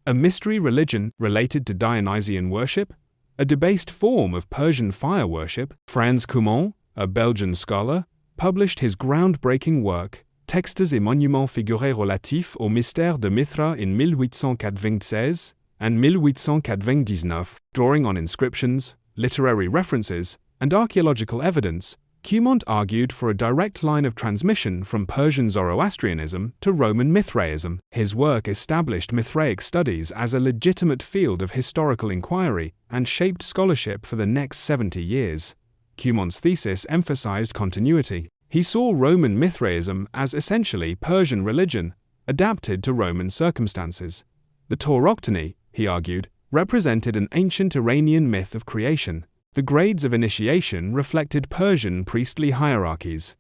Speaker 1: A mystery religion related to Dionysian worship? A debased form of Persian fire worship? Frans Koeman, a Belgian scholar, published his groundbreaking work, Textes et monuments figurés relatifs au mystère de Mithras in 1896 and 1899, drawing on inscriptions, literary references, and archaeological evidence. Koeman argued for a direct line of transmission from Persian Zoroastrianism to Roman Mithraism. His work established Mithraic studies as a legitimate field of historical inquiry and shaped scholarship for the next 70 years. Koeman's thesis emphasized continuity. He saw Roman Mithraism as essentially Persian religion, adapted to Roman circumstances. The tauroctony, he argued, represented an ancient Iranian myth of creation. The grades of initiation reflected Persian priestly hierarchies.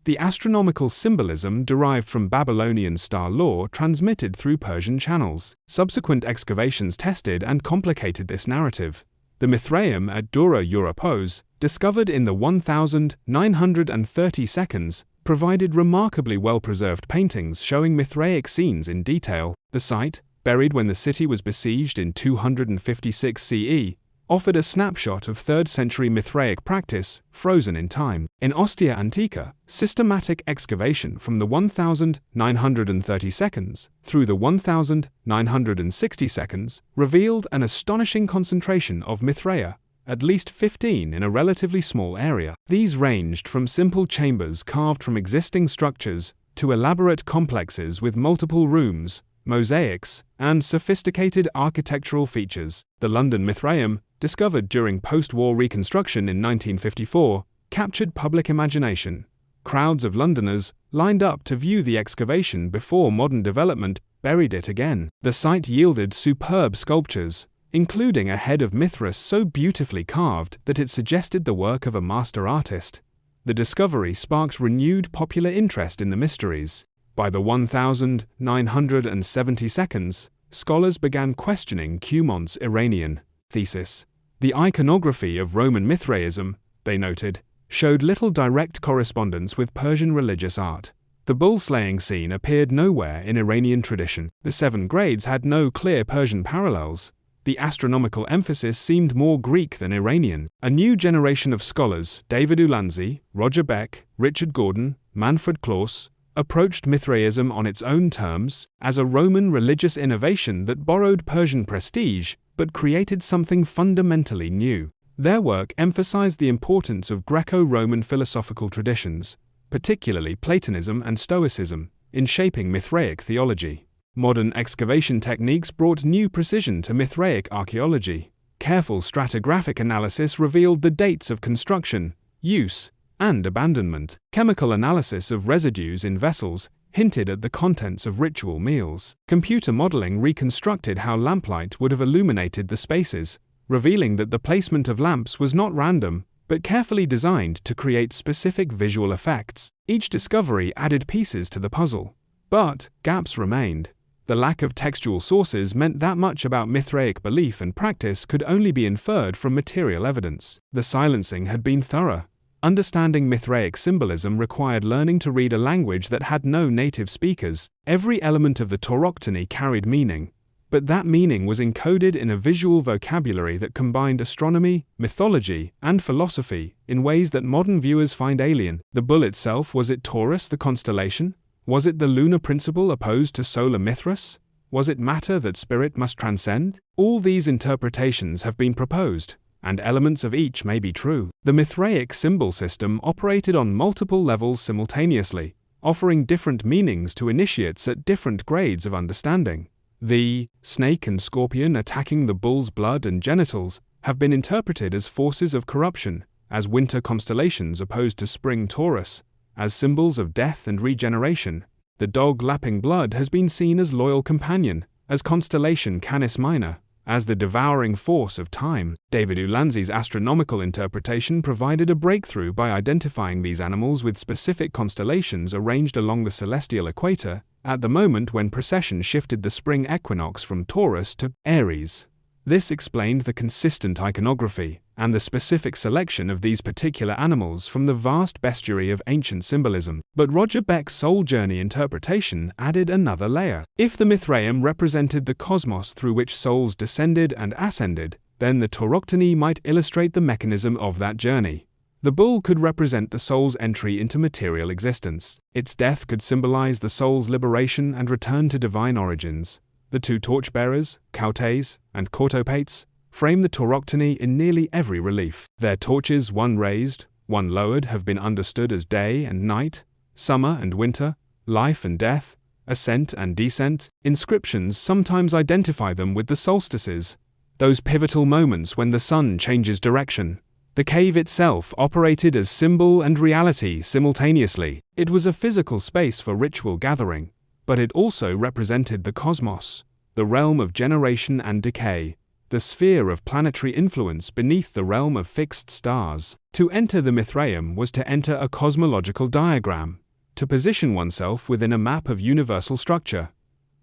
Speaker 1: The astronomical symbolism derived from Babylonian star lore transmitted through Persian channels. Subsequent excavations tested and complicated this narrative. The Mithraeum at Dura Europos, discovered in the 1930 seconds, provided remarkably well-preserved paintings showing Mithraic scenes in detail. The site, buried when the city was besieged in 256 CE, offered a snapshot of 3rd century Mithraic practice, frozen in time. In Ostia Antica, systematic excavation from the 1930 seconds through the 1960 seconds revealed an astonishing concentration of Mithraea, at least 15 in a relatively small area. These ranged from simple chambers carved from existing structures to elaborate complexes with multiple rooms, mosaics, and sophisticated architectural features. The London Mithraeum, discovered during post-war reconstruction in 1954, captured public imagination. Crowds of Londoners lined up to view the excavation before modern development buried it again. The site yielded superb sculptures, including a head of Mithras so beautifully carved that it suggested the work of a master artist. The discovery sparked renewed popular interest in the mysteries. By the 1970 seconds, scholars began questioning Cumont's Iranian thesis. The iconography of Roman Mithraism, they noted, showed little direct correspondence with Persian religious art. The bull-slaying scene appeared nowhere in Iranian tradition. The 7 grades had no clear Persian parallels. The astronomical emphasis seemed more Greek than Iranian. A new generation of scholars, David Ulansey, Roger Beck, Richard Gordon, Manfred Claus, approached Mithraism on its own terms, as a Roman religious innovation that borrowed Persian prestige but created something fundamentally new. Their work emphasized the importance of Greco-Roman philosophical traditions, particularly Platonism and Stoicism, in shaping Mithraic theology. Modern excavation techniques brought new precision to Mithraic archaeology. Careful stratigraphic analysis revealed the dates of construction, use, and abandonment. Chemical analysis of residues in vessels hinted at the contents of ritual meals. Computer modeling reconstructed how lamplight would have illuminated the spaces, revealing that the placement of lamps was not random, but carefully designed to create specific visual effects. Each discovery added pieces to the puzzle. But gaps remained. The lack of textual sources meant that much about Mithraic belief and practice could only be inferred from material evidence. The silencing had been thorough. Understanding Mithraic symbolism required learning to read a language that had no native speakers. Every element of the tauroctony carried meaning, but that meaning was encoded in a visual vocabulary that combined astronomy, mythology, and philosophy in ways that modern viewers find alien. The bull itself, was it Taurus, the constellation? Was it the lunar principle opposed to solar Mithras? Was it matter that spirit must transcend? All these interpretations have been proposed, and elements of each may be true. The Mithraic symbol system operated on multiple levels simultaneously, offering different meanings to initiates at different grades of understanding. The snake and scorpion attacking the bull's blood and genitals have been interpreted as forces of corruption, as winter constellations opposed to spring Taurus, as symbols of death and regeneration. The dog lapping blood has been seen as loyal companion, as constellation Canis Minor, as the devouring force of time. David Ulansey's astronomical interpretation provided a breakthrough by identifying these animals with specific constellations arranged along the celestial equator at the moment when precession shifted the spring equinox from Taurus to Aries. This explained the consistent iconography and the specific selection of these particular animals from the vast bestiary of ancient symbolism. But Roger Beck's soul journey interpretation added another layer. If the Mithraeum represented the cosmos through which souls descended and ascended, then the tauroctony might illustrate the mechanism of that journey. The bull could represent the soul's entry into material existence. Its death could symbolize the soul's liberation and return to divine origins. The 2 torchbearers, Cautes and Cortopates, frame the tauroctony in nearly every relief. Their torches, one raised, one lowered, have been understood as day and night, summer and winter, life and death, ascent and descent. Inscriptions sometimes identify them with the solstices, those pivotal moments when the sun changes direction. The cave itself operated as symbol and reality simultaneously. It was a physical space for ritual gathering, but it also represented the cosmos, the realm of generation and decay, the sphere of planetary influence beneath the realm of fixed stars. To enter the Mithraeum was to enter a cosmological diagram, to position oneself within a map of universal structure.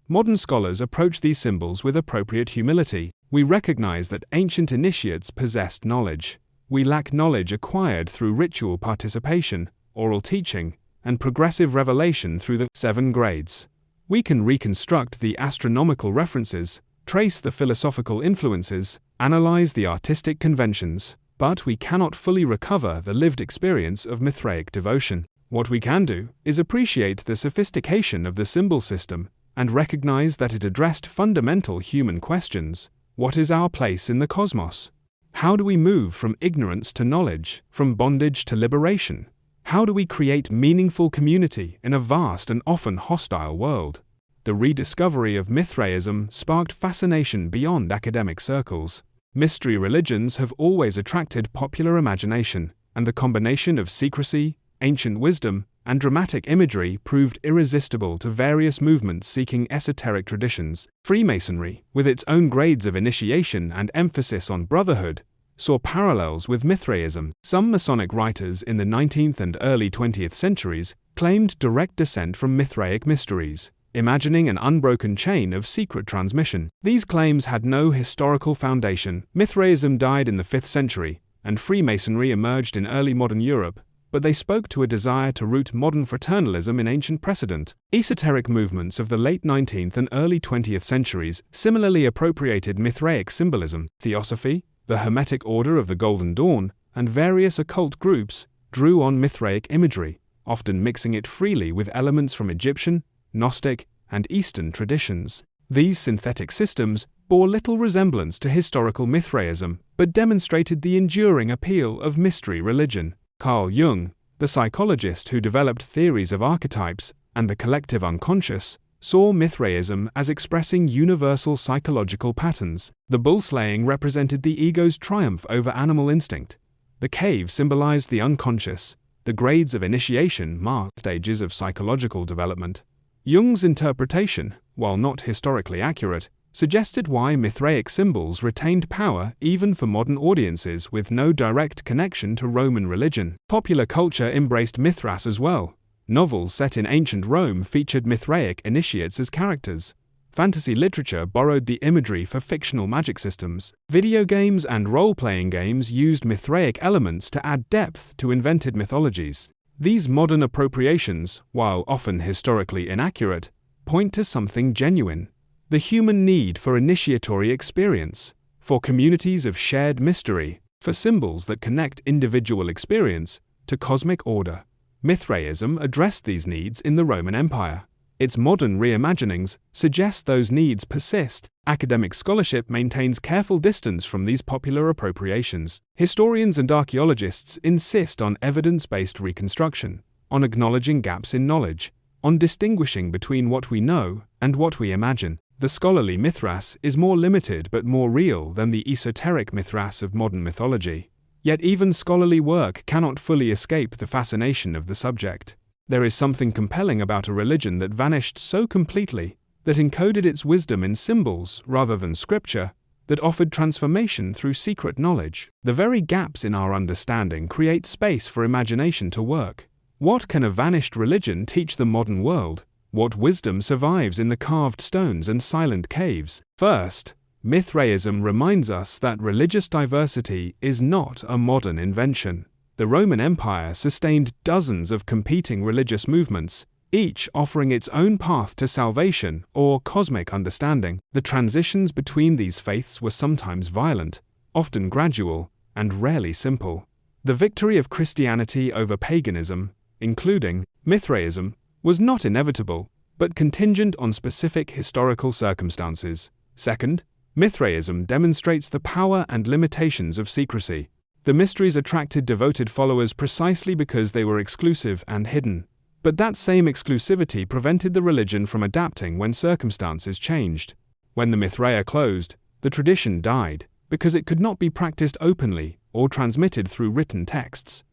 Speaker 1: Modern scholars approach these symbols with appropriate humility. We recognize that ancient initiates possessed knowledge. We lack knowledge acquired through ritual participation, oral teaching, and progressive revelation through the 7 grades. We can reconstruct the astronomical references, trace the philosophical influences, analyze the artistic conventions, but we cannot fully recover the lived experience of Mithraic devotion. What we can do is appreciate the sophistication of the symbol system and recognize that it addressed fundamental human questions. What is our place in the cosmos? How do we move from ignorance to knowledge, from bondage to liberation? How do we create meaningful community in a vast and often hostile world? The rediscovery of Mithraism sparked fascination beyond academic circles. Mystery religions have always attracted popular imagination, and the combination of secrecy, ancient wisdom, and dramatic imagery proved irresistible to various movements seeking esoteric traditions. Freemasonry, with its own grades of initiation and emphasis on brotherhood, saw parallels with Mithraism. Some Masonic writers in the 19th and early 20th centuries claimed direct descent from Mithraic mysteries, imagining an unbroken chain of secret transmission. These claims had no historical foundation. Mithraism died in the 5th century, and Freemasonry emerged in early modern Europe, but they spoke to a desire to root modern fraternalism in ancient precedent. Esoteric movements of the late 19th and early 20th centuries similarly appropriated Mithraic symbolism. Theosophy, the Hermetic Order of the Golden Dawn, and various occult groups drew on Mithraic imagery, often mixing it freely with elements from Egyptian, Gnostic, and Eastern traditions. These synthetic systems bore little resemblance to historical Mithraism, but demonstrated the enduring appeal of mystery religion. Carl Jung, the psychologist who developed theories of archetypes and the collective unconscious, saw Mithraism as expressing universal psychological patterns. The bull slaying represented the ego's triumph over animal instinct. The cave symbolized the unconscious. The grades of initiation marked stages of psychological development. Jung's interpretation, while not historically accurate, suggested why Mithraic symbols retained power even for modern audiences with no direct connection to Roman religion. Popular culture embraced Mithras as well. Novels set in ancient Rome featured Mithraic initiates as characters. Fantasy literature borrowed the imagery for fictional magic systems. Video games and role-playing games used Mithraic elements to add depth to invented mythologies. These modern appropriations, while often historically inaccurate, point to something genuine: the human need for initiatory experience, for communities of shared mystery, for symbols that connect individual experience to cosmic order. Mithraism addressed these needs in the Roman Empire. Its modern reimaginings suggest those needs persist. Academic scholarship maintains careful distance from these popular appropriations. Historians and archaeologists insist on evidence-based reconstruction, on acknowledging gaps in knowledge, on distinguishing between what we know and what we imagine. The scholarly Mithras is more limited but more real than the esoteric Mithras of modern mythology. Yet even scholarly work cannot fully escape the fascination of the subject. There is something compelling about a religion that vanished so completely, that encoded its wisdom in symbols rather than scripture, that offered transformation through secret knowledge. The very gaps in our understanding create space for imagination to work. What can a vanished religion teach the modern world? What wisdom survives in the carved stones and silent caves? First, Mithraism reminds us that religious diversity is not a modern invention. The Roman Empire sustained dozens of competing religious movements, each offering its own path to salvation or cosmic understanding. The transitions between these faiths were sometimes violent, often gradual, and rarely simple. The victory of Christianity over paganism, including Mithraism, was not inevitable, but contingent on specific historical circumstances. Second, Mithraism demonstrates the power and limitations of secrecy. The mysteries attracted devoted followers precisely because they were exclusive and hidden. But that same exclusivity prevented the religion from adapting when circumstances changed. When the Mithraea closed, the tradition died, because it could not be practiced openly or transmitted through written texts.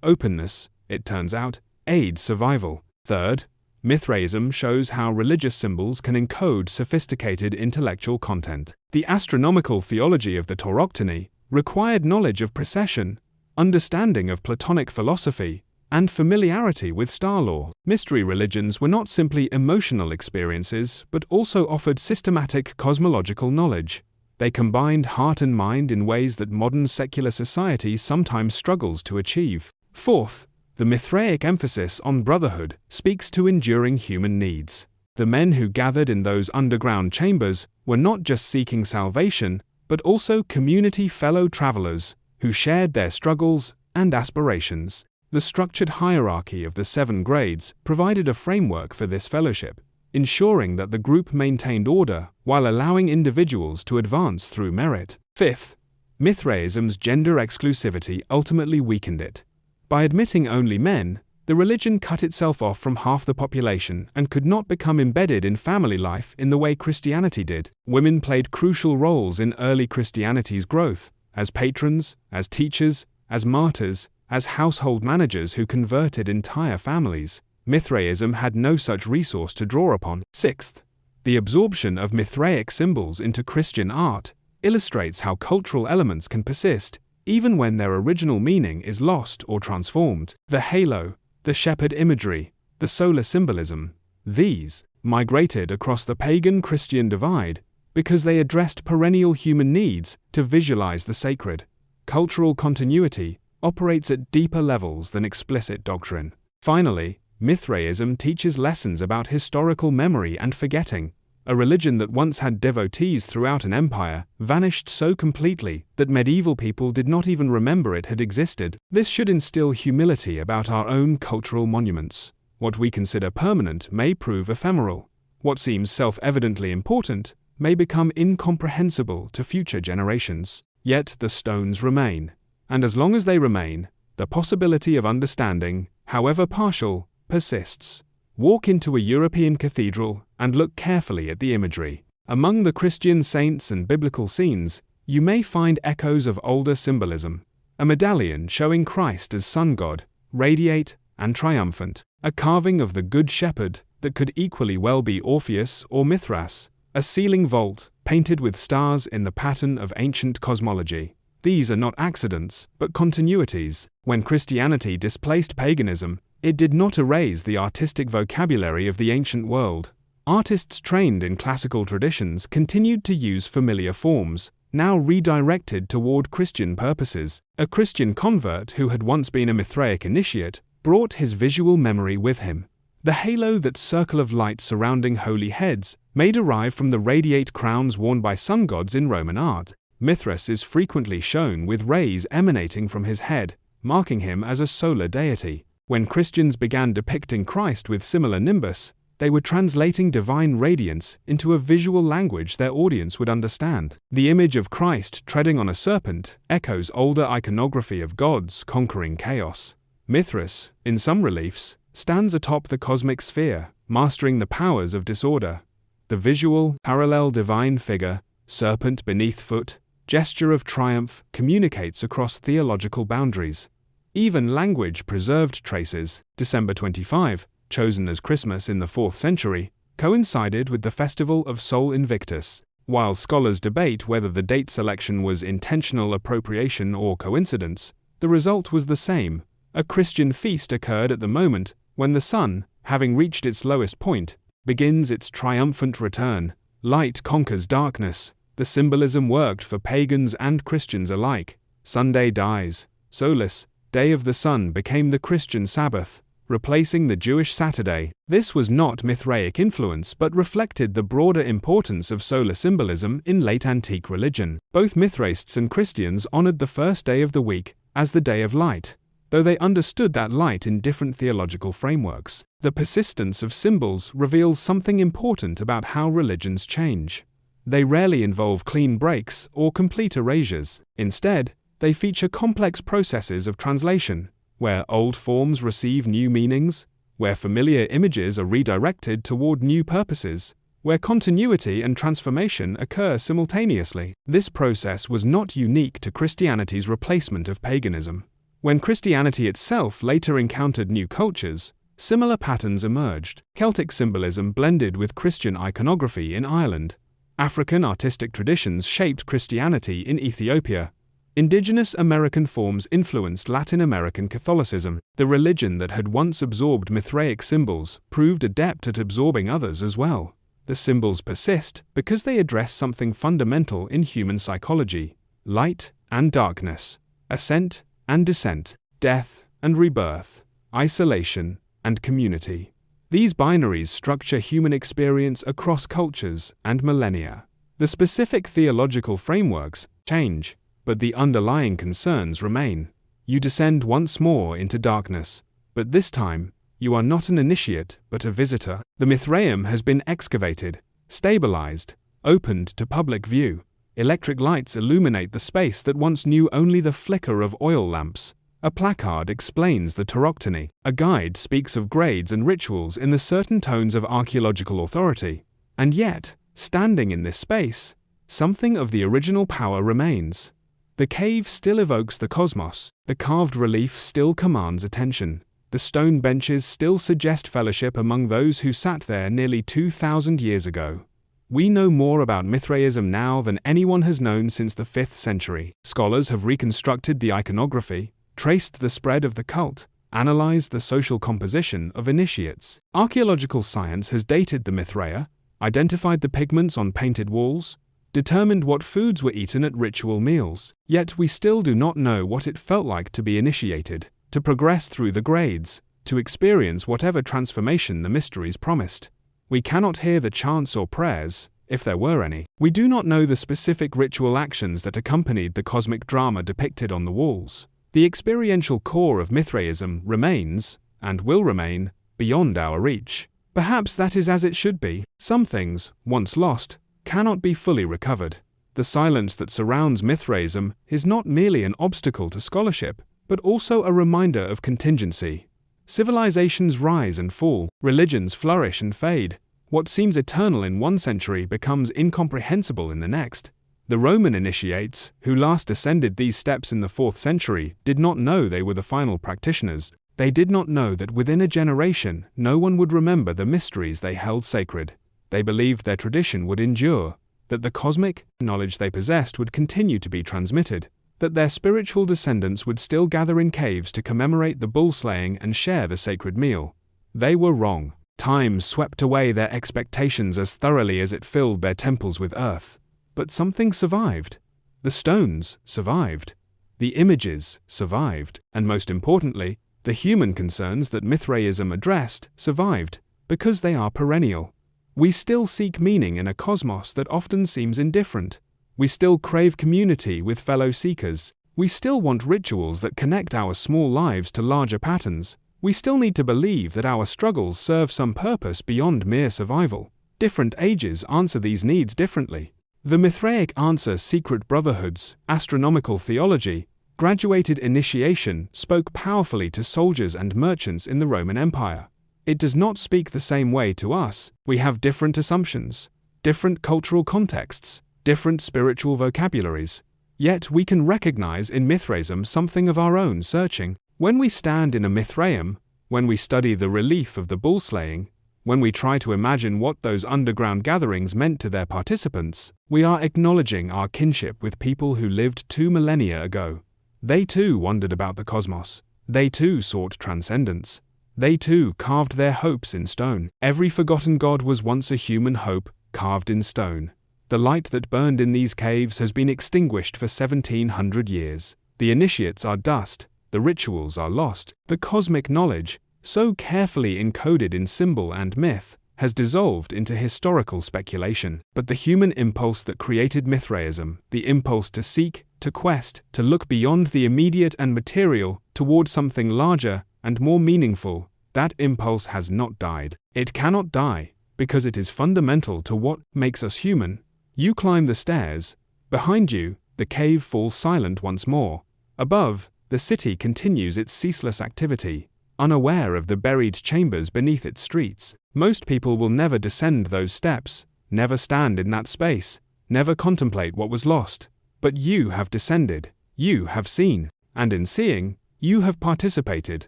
Speaker 1: Openness, it turns out, aids survival. Third, Mithraism shows how religious symbols can encode sophisticated intellectual content. The astronomical theology of the Tauroctony required knowledge of precession, understanding of Platonic philosophy, and familiarity with star lore. Mystery religions were not simply emotional experiences, but also offered systematic cosmological knowledge. They combined heart and mind in ways that modern secular society sometimes struggles to achieve. Fourth, the Mithraic emphasis on brotherhood speaks to enduring human needs. The men who gathered in those underground chambers were not just seeking salvation, but also community fellow travelers who shared their struggles and aspirations. The structured hierarchy of the 7 grades provided a framework for this fellowship, ensuring that the group maintained order while allowing individuals to advance through merit. Fifth, Mithraism's gender exclusivity ultimately weakened it. By admitting only men, the religion cut itself off from half the population and could not become embedded in family life in the way Christianity did. Women played crucial roles in early Christianity's growth, as patrons, as teachers, as martyrs, as household managers who converted entire families. Mithraism had no such resource to draw upon. Sixth, the absorption of Mithraic symbols into Christian art illustrates how cultural elements can persist, even when their original meaning is lost or transformed. The halo, the shepherd imagery, the solar symbolism, these migrated across the pagan-Christian divide because they addressed perennial human needs to visualize the sacred. Cultural continuity operates at deeper levels than explicit doctrine. Finally, Mithraism teaches lessons about historical memory and forgetting. A religion that once had devotees throughout an empire vanished so completely that medieval people did not even remember it had existed. This should instill humility about our own cultural monuments. What we consider permanent may prove ephemeral. What seems self-evidently important may become incomprehensible to future generations. Yet the stones remain. And as long as they remain, the possibility of understanding, however partial, persists. Walk into a European cathedral and look carefully at the imagery. Among the Christian saints and biblical scenes, you may find echoes of older symbolism. A medallion showing Christ as sun god, radiate and triumphant. A carving of the Good Shepherd that could equally well be Orpheus or Mithras. A ceiling vault painted with stars in the pattern of ancient cosmology. These are not accidents, but continuities. When Christianity displaced paganism, it did not erase the artistic vocabulary of the ancient world. Artists trained in classical traditions continued to use familiar forms, now redirected toward Christian purposes. A Christian convert who had once been a Mithraic initiate brought his visual memory with him. The halo, that circle of light surrounding holy heads, may derive from the radiate crowns worn by sun gods in Roman art. Mithras is frequently shown with rays emanating from his head, marking him as a solar deity. When Christians began depicting Christ with similar nimbus, they were translating divine radiance into a visual language their audience would understand. The image of Christ treading on a serpent echoes older iconography of gods conquering chaos. Mithras, in some reliefs, stands atop the cosmic sphere, mastering the powers of disorder. The visual, parallel divine figure, serpent beneath foot, gesture of triumph, communicates across theological boundaries. Even language preserved traces. December 25, chosen as Christmas in the 4th century, coincided with the festival of Sol Invictus. While scholars debate whether the date selection was intentional appropriation or coincidence, the result was the same. A Christian feast occurred at the moment when the sun, having reached its lowest point, begins its triumphant return. Light conquers darkness. The symbolism worked for pagans and Christians alike. Sunday dies. Solus, day of the sun, became the Christian Sabbath, replacing the Jewish Saturday. This was not Mithraic influence but reflected the broader importance of solar symbolism in late antique religion. Both Mithraists and Christians honored the first day of the week as the day of light, though they understood that light in different theological frameworks. The persistence of symbols reveals something important about how religions change. They rarely involve clean breaks or complete erasures. Instead, they feature complex processes of translation, where old forms receive new meanings, where familiar images are redirected toward new purposes, where continuity and transformation occur simultaneously. This process was not unique to Christianity's replacement of paganism. When Christianity itself later encountered new cultures, similar patterns emerged. Celtic symbolism blended with Christian iconography in Ireland. African artistic traditions shaped Christianity in Ethiopia. Indigenous American forms influenced Latin American Catholicism. The religion that had once absorbed Mithraic symbols proved adept at absorbing others as well. The symbols persist because they address something fundamental in human psychology: light and darkness, ascent and descent, death and rebirth, isolation and community. These binaries structure human experience across cultures and millennia. The specific theological frameworks change, but the underlying concerns remain. You descend once more into darkness, but this time, you are not an initiate, but a visitor. The Mithraeum has been excavated, stabilized, opened to public view. Electric lights illuminate the space that once knew only the flicker of oil lamps. A placard explains the tauroctony. A guide speaks of grades and rituals in the certain tones of archaeological authority. And yet, standing in this space, something of the original power remains. The cave still evokes the cosmos. The carved relief still commands attention. The stone benches still suggest fellowship among those who sat there nearly 2,000 years ago. We know more about Mithraism now than anyone has known since the 5th century. Scholars have reconstructed the iconography, traced the spread of the cult, analyzed the social composition of initiates. Archaeological science has dated the Mithraea, identified the pigments on painted walls, determined what foods were eaten at ritual meals. Yet we still do not know what it felt like to be initiated, to progress through the grades, to experience whatever transformation the mysteries promised. We cannot hear the chants or prayers, if there were any. We do not know the specific ritual actions that accompanied the cosmic drama depicted on the walls. The experiential core of Mithraism remains, and will remain, beyond our reach. Perhaps that is as it should be. Some things, once lost, cannot be fully recovered. The silence that surrounds Mithraism is not merely an obstacle to scholarship, but also a reminder of contingency. Civilizations rise and fall, religions flourish and fade. What seems eternal in one century becomes incomprehensible in the next. The Roman initiates, who last ascended these steps in the 4th century, did not know they were the final practitioners. They did not know that within a generation, no one would remember the mysteries they held sacred. They believed their tradition would endure, that the cosmic knowledge they possessed would continue to be transmitted, that their spiritual descendants would still gather in caves to commemorate the bull slaying and share the sacred meal. They were wrong. Time swept away their expectations as thoroughly as it filled their temples with earth. But something survived. The stones survived. The images survived. And most importantly, the human concerns that Mithraism addressed survived, because they are perennial. We still seek meaning in a cosmos that often seems indifferent. We still crave community with fellow seekers. We still want rituals that connect our small lives to larger patterns. We still need to believe that our struggles serve some purpose beyond mere survival. Different ages answer these needs differently. The Mithraic answer, secret brotherhoods, astronomical theology, graduated initiation, spoke powerfully to soldiers and merchants in the Roman Empire. It does not speak the same way to us. We have different assumptions, different cultural contexts, different spiritual vocabularies. Yet we can recognize in Mithraism something of our own searching. When we stand in a Mithraeum, when we study the relief of the bull slaying, when we try to imagine what those underground gatherings meant to their participants, we are acknowledging our kinship with people who lived 2 millennia ago. They too wondered about the cosmos. They too sought transcendence. They too carved their hopes in stone. Every forgotten god was once a human hope, carved in stone. The light that burned in these caves has been extinguished for 1700 years. The initiates are dust, the rituals are lost. The cosmic knowledge, so carefully encoded in symbol and myth, has dissolved into historical speculation. But the human impulse that created Mithraism, the impulse to seek, to quest, to look beyond the immediate and material, toward something larger and more meaningful, that impulse has not died. It cannot die, because it is fundamental to what makes us human. You climb the stairs. Behind you, the cave falls silent once more. Above, the city continues its ceaseless activity, unaware of the buried chambers beneath its streets. Most people will never descend those steps, never stand in that space, never contemplate what was lost. But you have descended, you have seen, and in seeing, you have participated,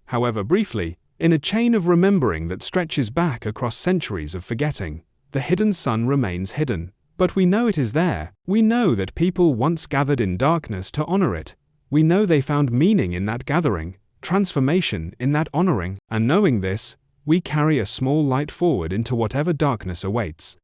Speaker 1: however briefly, in a chain of remembering that stretches back across centuries of forgetting. The hidden sun remains hidden. But we know it is there. We know that people once gathered in darkness to honor it. We know they found meaning in that gathering, transformation in that honoring, and knowing this, we carry a small light forward into whatever darkness awaits.